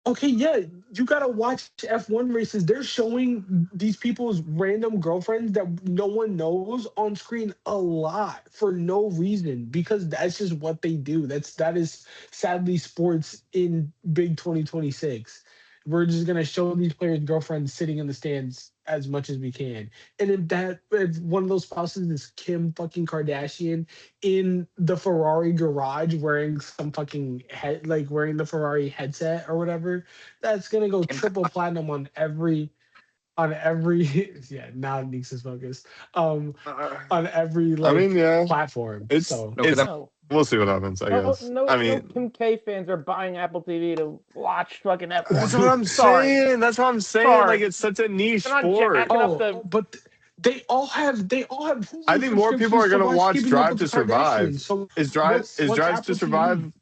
Okay, yeah, you gotta watch F1 races. They're showing these people's random girlfriends that no one knows on screen a lot for no reason because that's just what they do. That is sadly sports in big 2026. We're just gonna show these players' girlfriends sitting in the stands as much as we can. And if one of those spouses is Kim fucking Kardashian in the Ferrari garage wearing some fucking head like wearing the Ferrari headset or whatever, that's gonna go Kim triple Kardashian. platinum on every yeah, now Neeks is focused. Uh, On every I mean, like yeah, platform. it's So No, because it's. I'm No, We'll see what happens. I guess. I no mean, Kim K fans are buying Apple TV to watch fucking that's F1. what I'm Sorry, saying. That's what I'm saying. Like, sorry, it's such a niche they're not sport. jacking up the. but they all have I Hulu think more people subscriptions are to gonna watch watch Keeping Up Drive with the to Kardashians. Survive. So Is what's Drive to Apple TV? Survive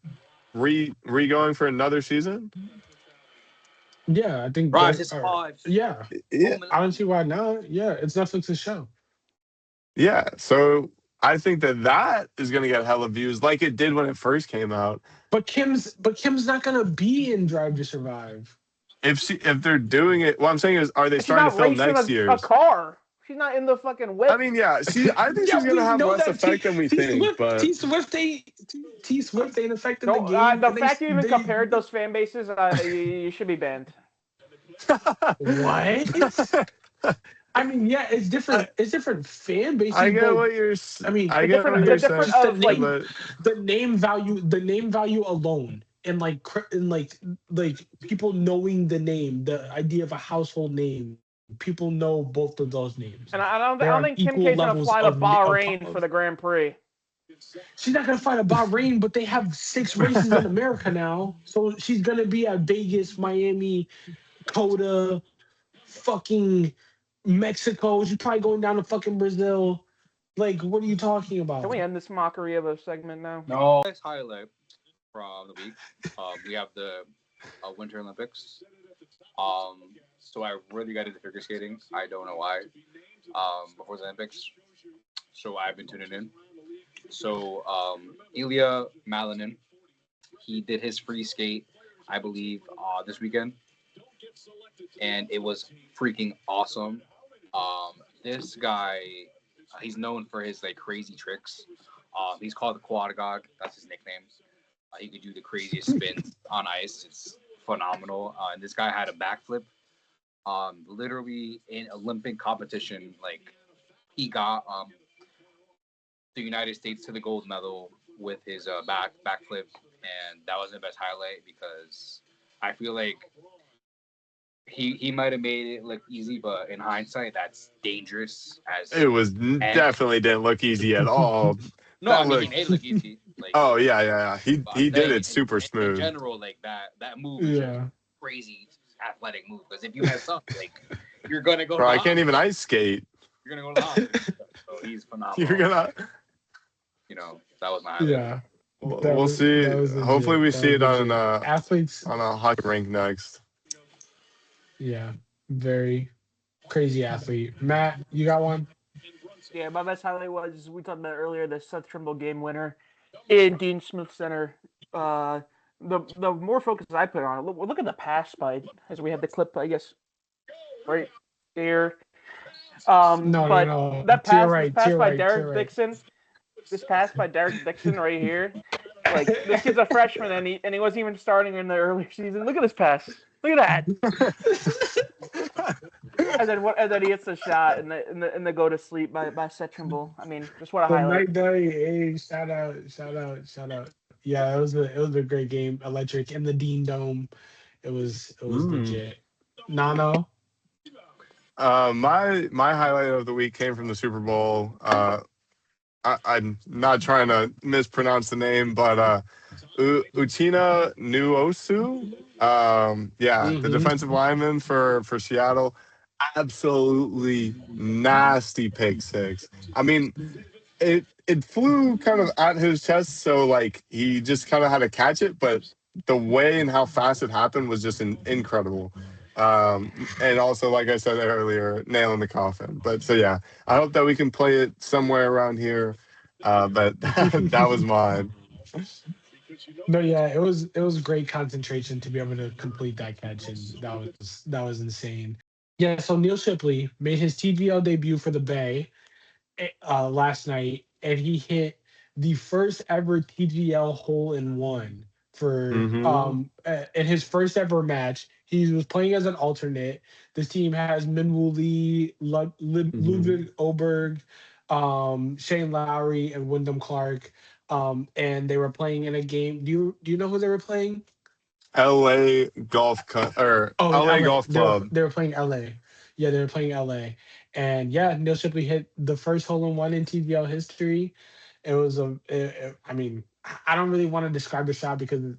re going for another season? Yeah, I think Rise they're to Survive. yeah. Yeah, I don't see why not. Yeah, it's Netflix's show. yeah. So I think that is gonna get hella views, like it did when it first came out. But Kim's not gonna be in Drive to Survive. If they're doing it, what I'm saying is, are they She's starting to not film racing next a year's? car. She's not in the fucking I whip. mean, yeah, I think Yeah, she's gonna we have know less that effect than we think, but T Swift ain't affecting the Don't game, the and fact you even compared those fan bases, you should be banned. what? I mean, yeah, it's different. It's different fan I bases, get but what you're I mean, I get what The you're different saying, just of like but the name value alone, and like people knowing the name, the idea of a household name, people know both of those names. and I They're don't on think Kim equal K's gonna levels fly to of Bahrain for the Grand Prix. she's not gonna fight a Bahrain, but they have 6 races in America now. So she's gonna be at Vegas, Miami, Coda, fucking Mexico. She's probably going down to fucking Brazil. Like, what are you talking Can about? we end this mockery of a segment now? No. Next highlight from the week. We have the Winter Olympics. So I really got into figure skating. I don't know why. Before the Olympics. So I've been tuning in. So Ilya Malinin, he did his free skate, I believe, this weekend, and it was freaking awesome. This guy, he's known for his like crazy tricks. He's called the Quadagog. That's his nickname. He could do the craziest spins on ice. It's phenomenal. And this guy had a backflip. Literally in Olympic competition, like he got the United States to the gold medal with his backflip, and that was the best highlight because I feel like he might have made it look easy, but in hindsight, that's dangerous. It was definitely didn't look easy at all. No, That I mean he looked. made it look easy. Like, Oh yeah. He did it super in smooth. general, like that move is just crazy athletic move. Because if you mess up, like you're gonna go. Bro, to I the can't even ice skate. You're gonna go to the hospital. So he's phenomenal. You're gonna. That was my highlight. Yeah. We'll see. Hopefully, we see it on athletes on a hockey rink next. Yeah, very crazy athlete. Matt, you got one? Yeah, my best highlight was we talked about earlier the Seth Trimble game winner in Dean Smith Center. The more focus I put on it, look at the pass by as we had the clip, I guess, right here. No. That pass, right, this pass by right, Derek Dixon, this pass by Derek Dixon right here. Like this kid's a freshman and he wasn't even starting in the earlier season. Look at this pass. Look at that. and then he hits the shot and the go to sleep by Seth Trimble. I mean, just what a highlight. Hey, shout out. Yeah, it was a great game. Electric in the Dean Dome. It was legit. Nano. My highlight of the week came from the Super Bowl. I'm not trying to mispronounce the name, but Uchina Nuosu. The defensive lineman for Seattle. Absolutely nasty pick six. I mean, it flew kind of at his chest, so like he just kind of had to catch it, but the way and how fast it happened was just incredible. And also, like I said earlier, nail in the coffin. But so yeah, I hope that we can play it somewhere around here. But that was mine. No, yeah, it was great concentration to be able to complete that catch, and that was insane. Yeah, so Neil Shipley made his TVL debut for the Bay last night, and he hit the first ever TGL hole in one for in his first ever match. He was playing as an alternate. This team has Minwoo Lee, Ludwig Oberg, Shane Lowry, and Wyndham Clark. And they were playing in a game. Do you know who they were playing? LA Golf LA Golf Club. They were playing LA. Yeah, they were playing LA. And yeah, Neil Shipley hit the first hole in one in TVL history. It was I mean, I don't really want to describe the shot because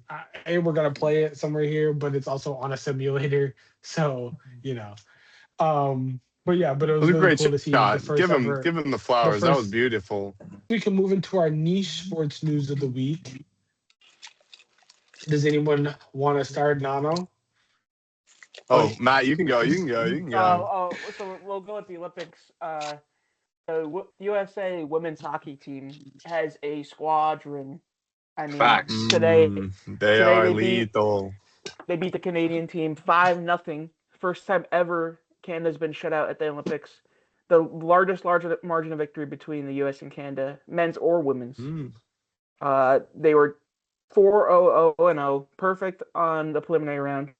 we're gonna play it somewhere here, but it's also on a simulator. So, but yeah, but it was a really great cool to see shot. the first Give him the flowers. That was beautiful. We can move into our niche sports news of the week. Does anyone want to start, Nano? Oh, Matt, you can go. So we'll go with the Olympics. The USA women's hockey team has a squadron. I mean, facts. Today they are lethal. They beat the Canadian team 5-0. First time ever Canada's been shut out at the Olympics. The largest margin of victory between the US and Canada, men's or women's. They were 4-0-0-0, perfect on the preliminary round,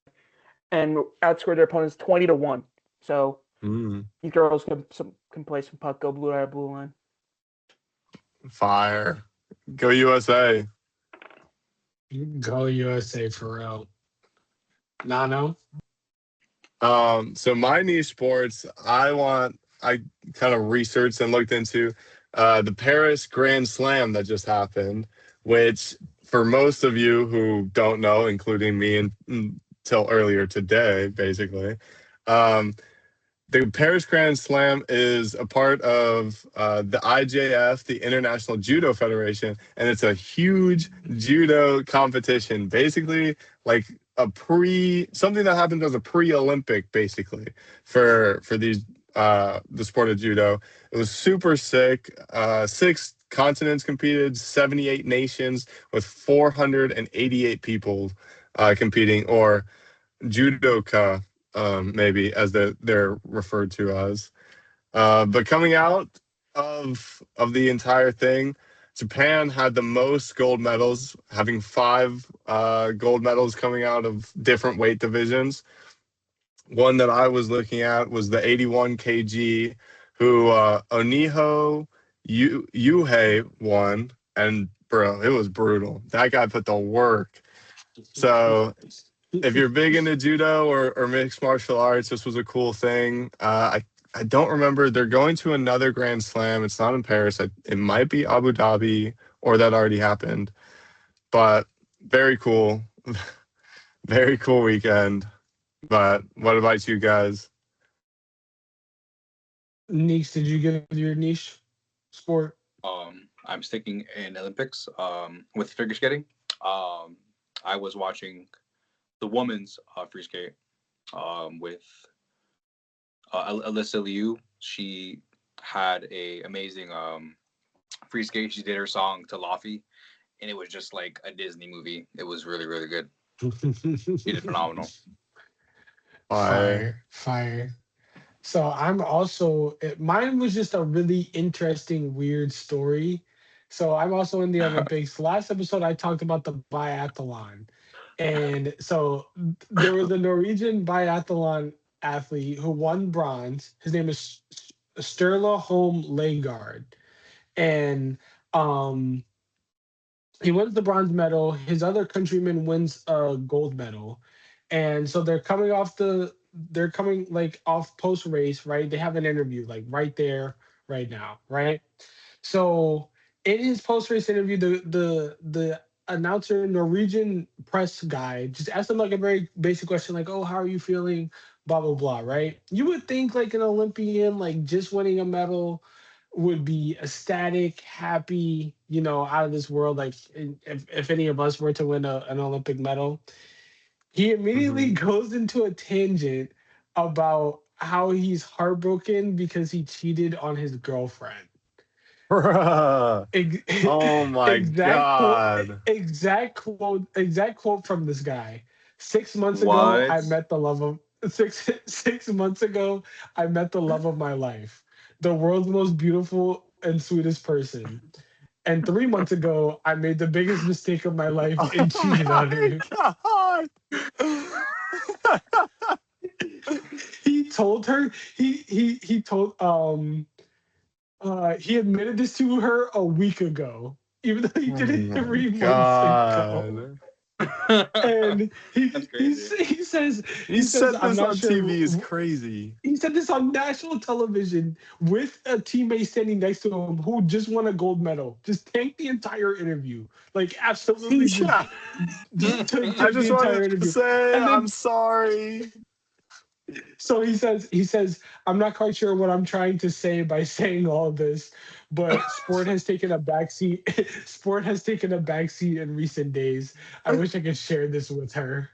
and outscored their opponents 20-1. So you girls can play some puck, go blue line. Fire, go USA. Go USA for real. Nano. So my niche sports, I kind of researched and looked into the Paris Grand Slam that just happened, which for most of you who don't know, including me until earlier today, basically, the Paris Grand Slam is a part of the IJF, the International Judo Federation, and it's a huge judo competition, basically like something that happened as a pre-Olympic, basically, for these the sport of judo. It was super sick. 6 continents competed, 78 nations with 488 people competing, or judoka, maybe as they're referred to as. But coming out of the entire thing, Japan had the most gold medals, having 5 gold medals coming out of different weight divisions. One that I was looking at was the 81 kg, who Oniho Yuhei won, and bro, it was brutal. That guy put the work. So if you're big into judo or mixed martial arts, this was a cool thing. I don't remember. They're going to another Grand Slam. It's not in Paris. It might be Abu Dhabi, or that already happened. But very cool. Very cool weekend. But what about you guys? Niche, did you give your niche sport? I'm sticking in Olympics. With figure skating. I was watching the women's free skate. With Alyssa Liu. She had a amazing free skate. She did her song to Laffy, and it was just like a Disney movie. It was really, really good. She did phenomenal. Fire, fire. So I'm also mine was just a really interesting, weird story. So I'm also in the Olympics. Last episode I talked about the biathlon. And so there was a Norwegian biathlon athlete who won bronze. His name is Sturla Holm Leygard. And um he wins the bronze medal. His other countryman wins a gold medal, and so they're coming like off post race, right? They have an interview like right there, right now, right? So in his post race interview, the announcer, Norwegian press guy, just asked him like a very basic question, like, "Oh, how are you feeling?" Blah blah blah. Right? You would think like an Olympian, like just winning a medal, would be ecstatic, happy, out of this world. Like if any of us were to win an Olympic medal, he immediately Mhm. goes into a tangent about how he's heartbroken because he cheated on his girlfriend. Bruh. Ex- Oh my exact quote, God. exact quote from this guy. 6 months ago, What? I met the love of 6 months ago, I met the love of my life, the world's most beautiful and sweetest person. And 3 months ago, I made the biggest mistake of my life and Oh cheated on my her. God. He told her he told he admitted this to her a week ago, even though he Oh did it my 3 months ago. God. And That's crazy. He he says said I'm this not on TV is sure. crazy. He said this on national television with a teammate standing next to him who just won a gold medal. Just tanked the entire interview. Like absolutely Yeah. just I took the just entire wanted to interview. say And I'm then sorry. so he says I'm not quite sure what I'm trying to say by saying all this, but sport has taken a backseat. Sport has taken a backseat in recent days. I wish I could share this with her.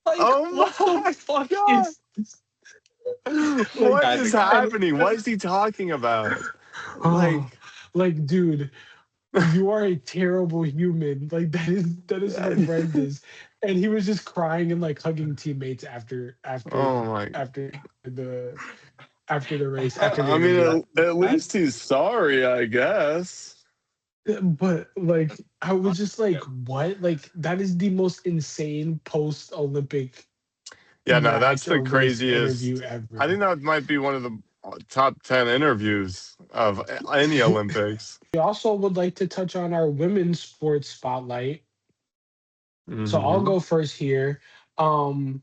Like, Oh what the my fuck God. is this? Like, What Guys, is and happening? What is he talking about? oh, Like, like, dude, you are a terrible human. Like, that is horrendous. And he was just crying and like hugging teammates oh my. after the after the race, after the I interview. mean, at least that's he's sorry, I guess. But like, I was just like, yeah. what? Like, that is the most insane post Olympic Yeah, no, that's match the or race craziest. interview I think ever. that might be one of the top 10 interviews of any Olympics. We also would like to touch on our women's sports spotlight. So I'll Hmm. go first here. Um,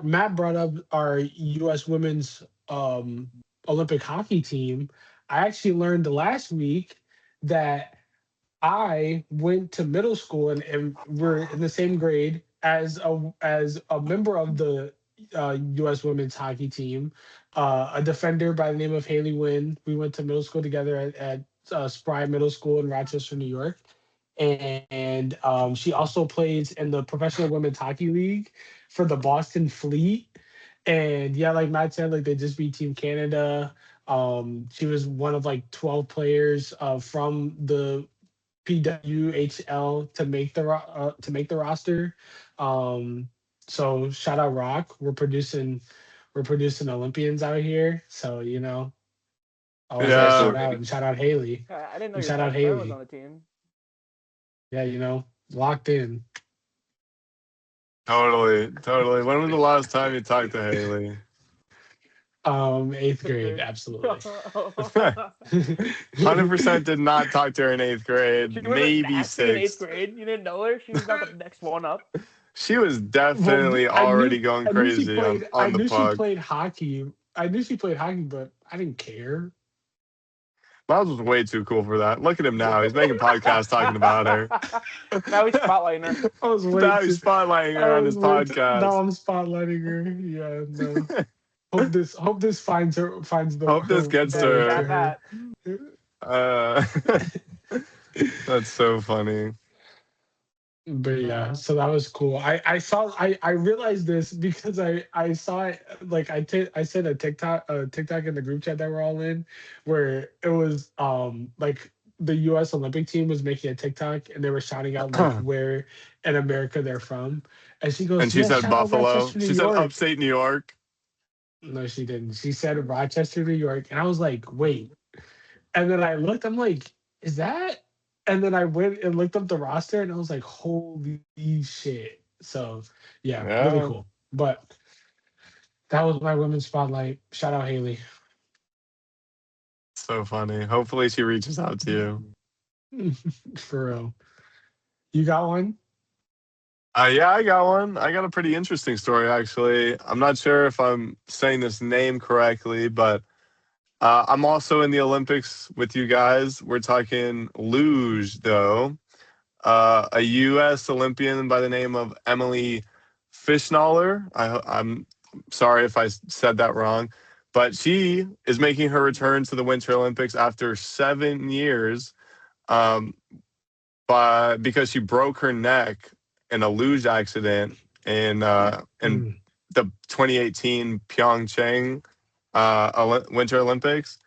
Matt brought up our U.S. women's Olympic hockey team. I actually learned last week that I went to middle school and we're in the same grade as a member of the U.S. women's hockey team, a defender by the name of Haley Wynn. We went to middle school together at Spry Middle School in Rochester, New York, and she also plays in the Professional Women's Hockey League for the Boston Fleet. And yeah, like Matt said, like they just beat Team Canada. She was one of like 12 players from the PWHL to make the roster. Um, so shout out Rock. We're producing Olympians out here. So always got to Let's Yeah, go, shout out baby. and shout out Haley I didn't know and your shout out best friend was on Haley. the team. Yeah, locked in. totally, totally. When was the last time you talked to Haley? Eighth Fifth grade, grade. absolutely. 100% did not talk to her in 8th grade, She wasn't maybe nasty in eighth 6th. grade. You didn't know her. She was not the next one up. She was Well, definitely I knew already going I knew she crazy played. I on the knew she puck. played hockey. I knew she played hockey, but I didn't care. Miles was way too cool for that. Look at him now. He's making podcasts talking about her. Now he's spotlighting her. I was way Now he's too. spotlighting I her on was his way too. Now podcast. I'm spotlighting her. Yeah, no. Hope this finds the Hope this gets to Yeah, way to her. that. her. Uh, that's so funny. But yeah, Uh, so that was cool. I realized this because I saw it, like I sent a TikTok in the group chat that we're all in, where it was like the U.S. Olympic team was making a TikTok and they were shouting out like where in America they're from, and she And goes, she yeah, said shout out Buffalo. Rochester, New She said York. upstate New York. No, she didn't. She said Rochester, New York, and I was like, wait. And then I looked, I'm like, is that? And then I went and looked up the roster and I was like, holy shit. So yeah, really Yeah, cool. But that was my women's spotlight. Shout out Haley. so funny. Hopefully she reaches out to you. For real. You got one? Yeah, I got one. I got a pretty interesting story, actually. I'm not sure if I'm saying this name correctly, but I'm also in the Olympics with you guys. We're talking luge, though. A U.S. Olympian by the name of Emily Fischnaller. I'm sorry if I said that wrong, but she is making her return to the Winter Olympics after 7 years. Um, but because she broke her neck in a luge accident in Mm, the 2018 Pyeongchang Winter Olympics,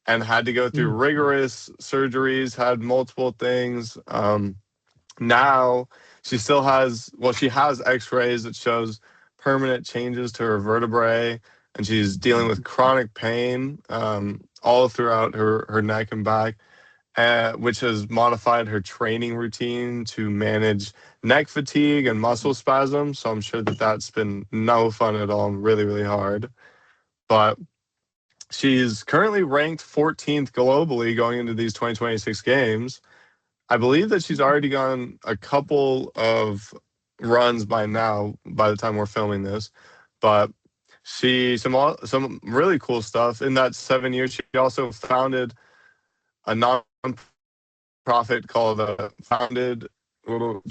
and had to go through mm, rigorous surgeries, had multiple things. Now she has X-rays that shows permanent changes to her vertebrae, and she's dealing with chronic pain all throughout her neck and back, which has modified her training routine to manage neck fatigue and muscle spasms. So I'm sure that that's been no fun at all, and really, really hard. But she's currently ranked 14th globally going into these 2026 games. I believe that she's already gone a couple of runs by now, by the time we're filming this. But some really cool stuff. In that 7 years, she also founded a non-profit called Founded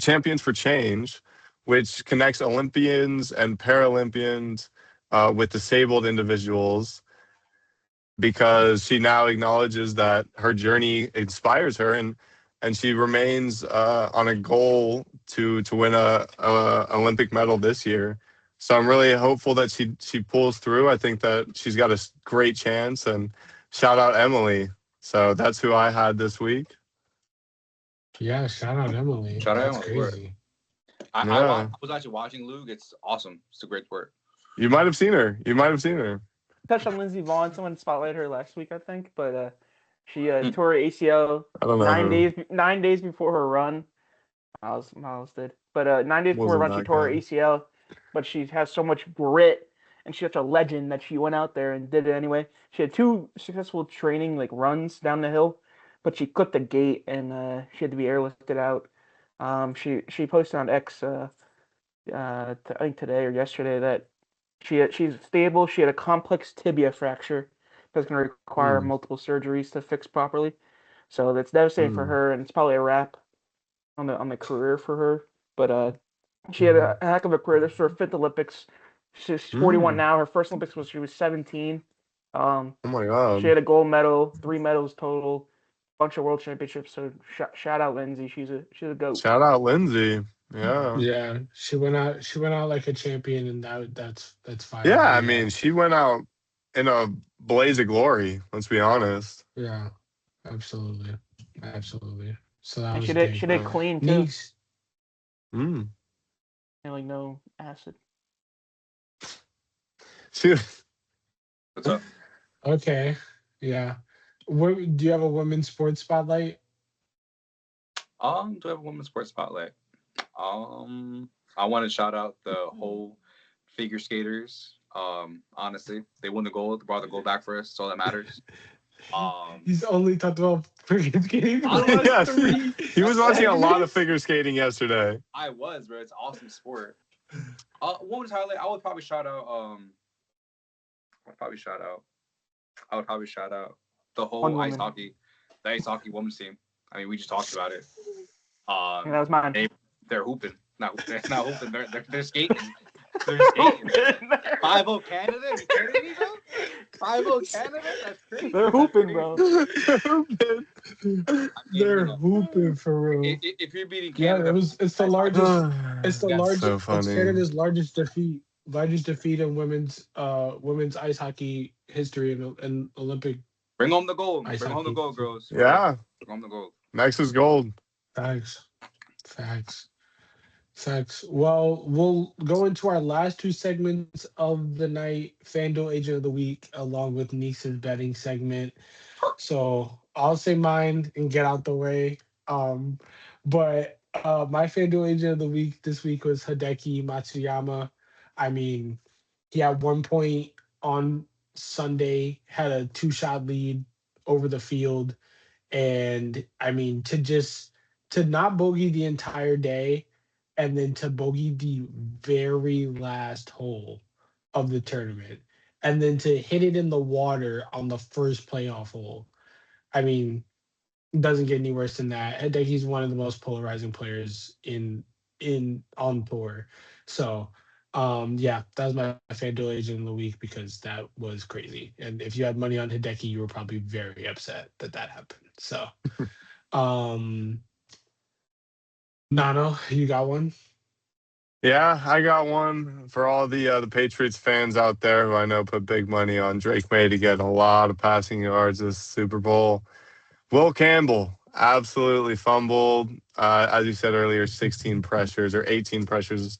Champions for Change, which connects Olympians and Paralympians with disabled individuals, because she now acknowledges that her journey inspires her, and she remains on a goal to win a Olympic medal this year. So I'm really hopeful that she pulls through. I think that she's got a great chance, and shout out Emily. So that's who I had this week. yeah, shout out Emily. Shout out That's Emily. Word. crazy. I Yeah, was actually watching Luke. It's awesome. It's a great sport. you might have seen her. You might have seen her. touched on Lindsey Vaughn. Someone spotlighted her last week, I think, but she Mm. tore her ACL I don't know nine who. days 9 days before her run. Miles did, but 9 days before her Wasn't run, she that tore her good. ACL. But she has so much grit, and she's such a legend that she went out there and did it anyway. She had two successful training like runs down the hill, but she clipped the gate and she had to be airlifted out. She posted on X I think today or yesterday that she's stable. She had a complex tibia fracture that's going to require Mm, multiple surgeries to fix properly. So that's devastating for mm, her, and it's probably a wrap on the career for her. But she had Mhm. a heck of a career. This is her fifth Olympics. She's 41 mm. now. Her first Olympics was she was 17. Um, Oh my she God. had a gold medal, 3 medals total, bunch of world championships. So shout out Lindsay. She's a goat. Shout out Lindsay. Yeah. Yeah, she went out. She went out like a champion, and that's fire. Yeah, But I yeah, mean, she went out in a blaze of glory, let's be honest. yeah, absolutely, absolutely. So that And was she big. did Uh, clean too. Neeks. mm. And like no acid. She, What's up? Okay, yeah. What, do you have a women's sports spotlight? Do I have a women's sports spotlight? I want to shout out the whole figure skaters. Honestly, they won the gold. They brought the gold back for us. That's all that matters. He's only talked about freaking skating for the Honestly, last yeah, three he was watching a lot of segments. figure skating yesterday. I was, bro. It's an awesome sport. Women's highlight. I would probably shout out. I would probably shout out the One whole woman. the ice hockey women's team. I mean, we just talked about it. Yeah, that was mine. They're hooping. They're not hooping. They're skating. They're skating. 5-0 Canada? Are you kidding me, bro? 5-0 Canada? That's crazy. They're hooping, bro. They're hooping for real. If you're beating Yeah, Canada, it's the largest. It's the That's largest. so It's funny. Canada's largest defeat. Largest defeat in women's ice hockey history in Olympic. bring home the gold. Ice Bring home the hockey. gold, girls. Yeah, Bring home the gold. next is gold. Facts. Well, we'll go into our last two segments of the night: FanDuel Agent of the Week, along with Nisa's betting segment. So I'll say mine and get out the way. But my FanDuel Agent of the Week this week was Hideki Matsuyama. I mean, he had 1 point on Sunday, had a 2-shot lead over the field, and I mean to not bogey the entire day, and then to bogey the very last hole of the tournament, and then to hit it in the water on the first playoff hole. I mean, doesn't get any worse than that. I think he's one of the most polarizing players in on tour. So yeah, that was my FanDuel agent of the week because that was crazy. And if you had money on Hideki, you were probably very upset that that happened. So um Nano, you got one? Yeah, I got one for all the Patriots fans out there who I know put big money on Drake May to get a lot of passing yards this Super Bowl. Will Campbell absolutely fumbled. As you said earlier, 16 pressures or 18 pressures.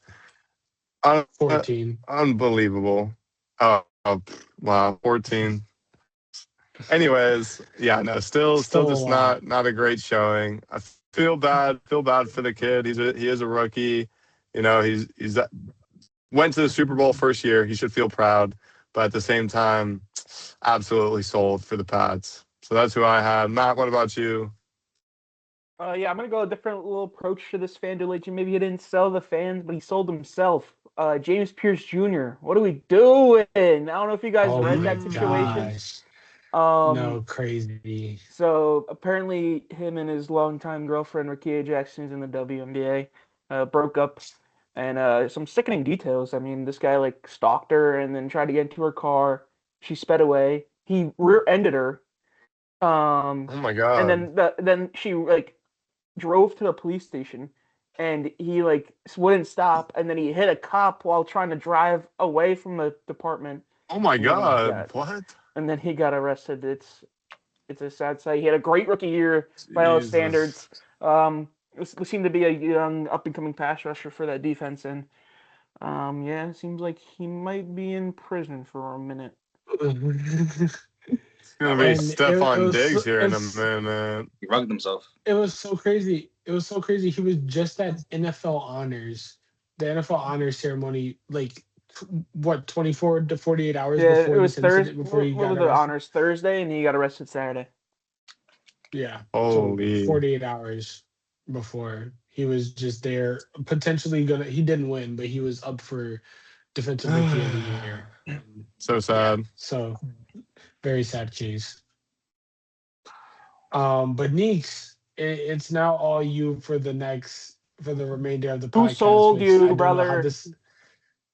Uh, 14. unbelievable. Oh, wow, 14. Anyways, yeah, no, still Still a just lot. not a great showing. I feel bad for the kid. He is a rookie. You know, he's went to the Super Bowl first year. He should feel proud, but at the same time, absolutely sold for the Pats. So that's who I had. Matt, what about you? Yeah, I'm gonna go a different little approach to this FanDuel agent. Maybe he didn't sell the fans, but he sold himself. James Pierce Jr. What are we doing? I don't know if you guys Oh read my that situation. gosh. Um, No, crazy. so apparently him and his longtime girlfriend Rakia Jackson, who's in the WNBA, broke up, and some sickening details. I mean, this guy like stalked her and then tried to get into her car. She sped away. He rear-ended her. Um, Oh my and God. then she like drove to the police station, and he like wouldn't stop, and then he hit a cop while trying to drive away from the department, Oh my and then God. What? he got arrested. It's a sad sight. He had a great rookie year by all standards. Jesus. Seemed to be a young up and coming pass rusher for that defense, and yeah, it seems like he might be in prison for a minute. It's gonna be And it Stephon was Diggs here in a it's, minute. He rugged himself. it was so crazy. It was so crazy. He was just at NFL honors, the NFL honors ceremony, like what 24 to 48 hours Yeah, it before was this incident, Thursday. before he What got were the arrested. honors? Thursday, and he got arrested Saturday. Yeah, so Holy. 48 hours before he was just there, potentially gonna. He didn't win, but he was up for defensive rookie of the year. So Yeah, sad. so very sad case. But Neeks, it's now all you for the remainder of the Who podcast, sold which you, brother?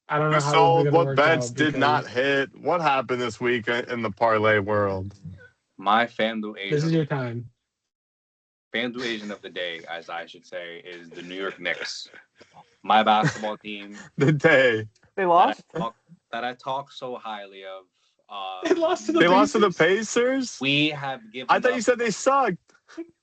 I don't Who know how this is sold? gonna What work bets out did not because hit? What happened this week in the parlay world? My FanDuel this agent is of the your week. time. FanDuel agent of the day, as I should say, is the New York Knicks. My basketball team The day They lost. that I talk so highly of. They lost to the they lost to the Pacers? Pacers. We have given. I thought you up, said they sucked.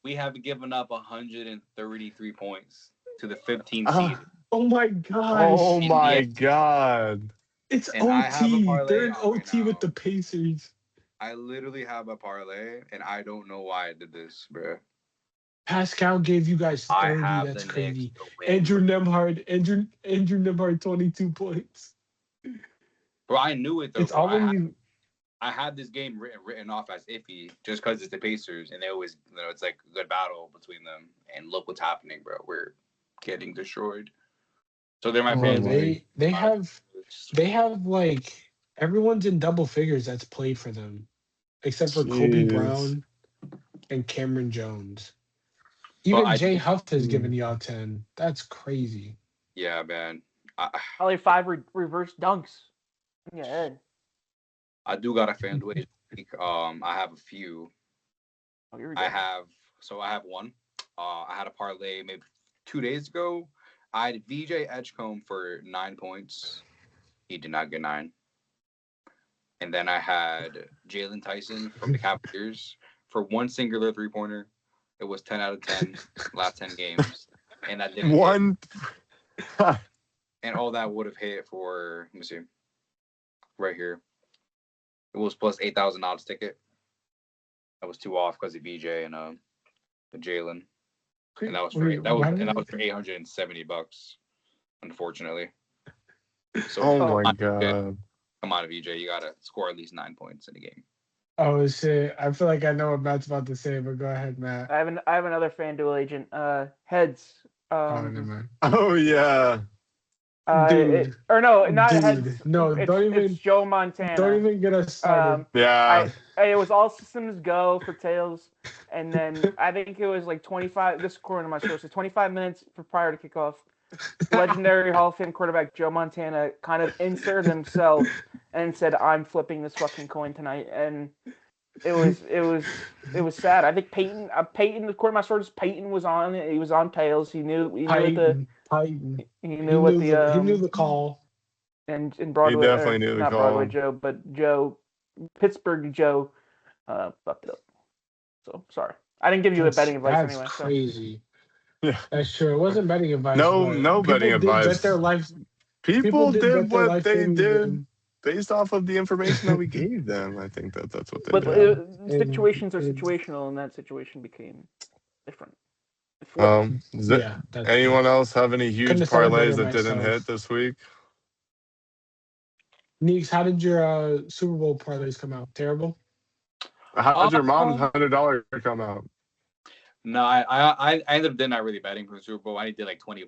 we have given up 133 points to the 15th Uh, seed. Oh my gosh. Oh In my the- god. It's and I have a OT. parlay They're in on right OT with now. the Pacers. I literally have a parlay, and I don't know why I did this, bro. Pascal gave you guys I 30. have That's the Knicks crazy. to win. Andrew Nemhard, 22 points. Bro, I knew it though. It's Bro. all when you. I had this game written off as iffy just because it's the Pacers, and they always, it's like a good battle between them. And look what's happening, bro. We're getting destroyed. So they're my Bro, fans. they have like everyone's in double figures that's played for them, except for Kobe Jeez. Brown and Cameron Jones. Even Jay Huff has given y'all 10. That's crazy. Yeah, man. Probably 5 reverse dunks in your head. I do got a FanDuel agent. I have a few. Oh, here we go. I have one. I had a parlay maybe 2 days ago. I had VJ Edgecombe for 9 points. He did not get 9. And then I had Jalen Tyson from the Cavaliers for one singular 3-pointer. It was 10 out of 10 last 10 games. And that didn't One. hit. And all that would have hit for, let me see, right here. It was plus $8,000 ticket. That was 2 off because of VJ and Jalen. And that was for $870, unfortunately. So Oh my god. come on, VJ, you gotta score at least 9 points in the game. Oh shit! I feel like I know what Matt's about to say, but go ahead, Matt. I have another FanDuel agent. Heads. Oh, never mind. Oh yeah. Dude. Not Dude. Heads. No, it's Joe Montana. Don't even get us started. Yeah. It was all systems go for Tails, and then I think it was like 25. This according to my sources, 25 minutes prior to kickoff. Legendary Hall of Fame quarterback Joe Montana kind of inserted himself and said, "I'm flipping this fucking coin tonight," and it was sad. I think Peyton, according to my sources, Peyton was on it. He was on Tails. He knew Peyton. He knew the call. And in Broadway, He definitely knew the not call. Broadway Joe, but Pittsburgh Joe, fucked it up. So sorry, I didn't give you a betting advice anyway. That's crazy. Yeah. That's true. It wasn't betting advice. No betting advice. Bet their life. People did did bet their what life they savings did in. based off of the information that we gave them. I think that's what they But did. situations are situational, and that situation became different. It flipped. That's Anyone else have any huge Couldn't have said it parlays better that didn't myself. hit this week? Neeks, how did your Super Bowl parlays come out? Terrible? How did your mom's $100 come out? No, I ended up not really betting for the Super Bowl. I did like $20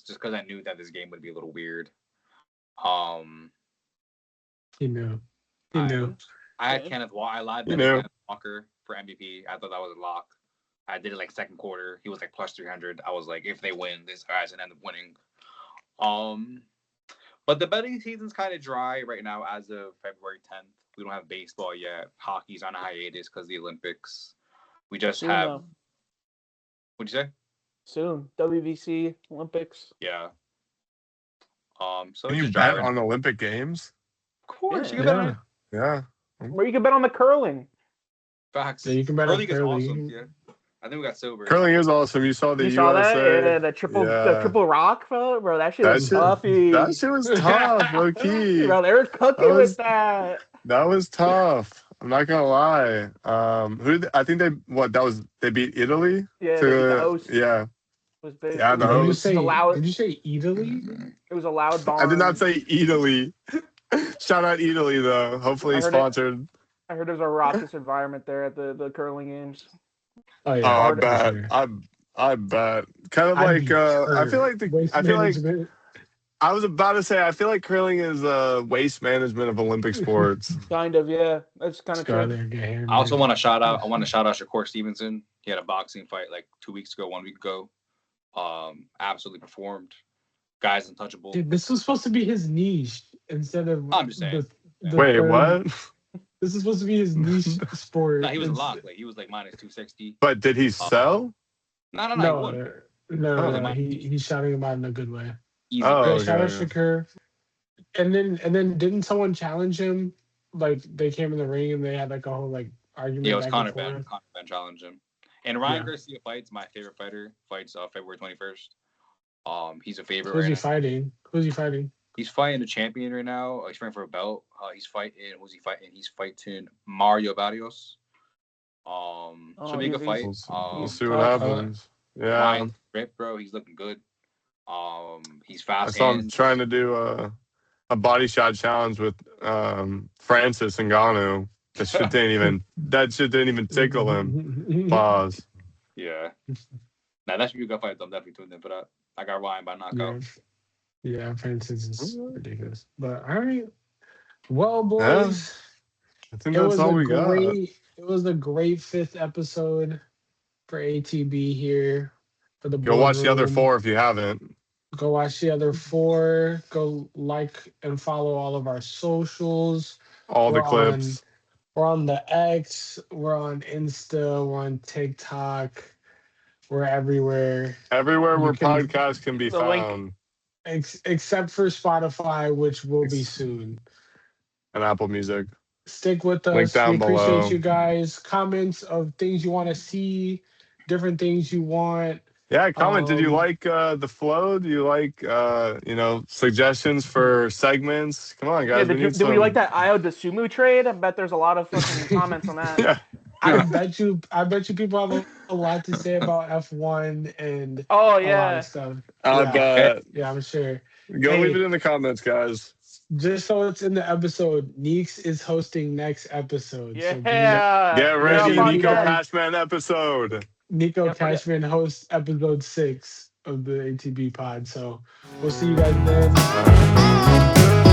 just because I knew that this game would be a little weird. He knew. He knew. I had Kenneth Walker. I lied. Kenneth Walker for MVP. I thought that was a lock. I did it like second quarter. He was like plus 300. I was like, if they win, this guy's gonna end up winning. But the betting season's kind of dry right now as of February 10th. We don't have baseball yet. Hockey's on a hiatus because of the Olympics. We just have. What'd you say? Soon, WBC, Olympics. Yeah. So Can you just bet dry on Olympic Games? Of course, Yeah. you can bet on it. Yeah. Or you can bet on the curling. Facts. Yeah, you can bet on Curling is curling. awesome. Yeah. I think we got silver. Curling is awesome. You saw the You saw that? USA. Yeah, the triple rock, bro. That shit was That toughy. shit was tough, low key. Bro, they were cooking with that. That was tough. I'm not gonna lie. I think they beat Italy. Yeah, they beat the host. Yeah. It was big. Yeah, the host. Did you say Italy? It was a loud barn. I did not say Italy. Shout out Italy though. Hopefully sponsored. I heard there's a raucous environment there at the curling games. Oh yeah. I bet. I bet. Kind of like I feel like I was about to say I feel like curling is waste management of Olympic sports. Kind of, yeah. That's kind of true. I also want to shout out Shakur Stevenson. He had a boxing fight like 2 weeks ago, 1 week ago. Absolutely performed. Guy's untouchable. Dude, this was supposed to be his niche instead of. I'm just saying. Wait, what? This is supposed to be his niche sport. No, he was locked. Like he was like minus 260. But did he sell? No, he won. No. Oh. He's shouting him out in a good way. Easy. Oh, Yeah, okay, shout out okay. Shakur. And then didn't someone challenge him? Like they came in the ring and they had like a whole like Yeah, it argument was back and Conor Ben. forth. Conor Ben challenged him. And Ryan Yeah. Garcia fights my favorite fighter. Fights February 21st. He's a favorite Who's right he now. fighting? Who's he fighting? He's fighting a champion right now. He's fighting for a belt. He's fighting. Who's he fighting? He's fighting Mario Barrios. Should be a good fight. We'll see what tough. happens. Yeah, Ryan Rip, bro, he's looking good. He's I fast. saw him hands. trying to do a body shot challenge with Francis Ngannou. That shit didn't even tickle him. Pause. Yeah. Nah, that should be a good fight. I'm definitely tuning in for that. I got Ryan by knockout. Yeah, Francis is ridiculous. But all right. Well, boys, I think that's all we got. It was a great 5th episode for ATB here for the Go watch the other boardroom. 4 if you haven't. Go watch the other 4. Go like and follow all of our socials. All the clips. We're on the X. We're on Insta. We're on TikTok. We're everywhere. Everywhere where podcasts can be found. Except for Spotify, which will be soon. And Apple Music. Stick with us. Link down we appreciate below. you guys. Comments of things you want to see, different things you want. Yeah, comment. Did you like the flow? Do you like suggestions for segments? Come on, guys. Yeah, did we like that Io DeSumo trade? I bet there's a lot of fucking comments on that. Yeah. I bet you people have a lot to say about F1 and Oh a lot yeah. of stuff. I bet. Yeah, I'm sure. Go Hey. leave it in the comments, guys. Just so it's in the episode, Neeks is hosting next episode. Yeah. So Get ready, yeah, Nico yeah. Cashman episode. Nico Can't forget. Cashman hosts episode 6 of the ATB pod. So we'll see you guys then.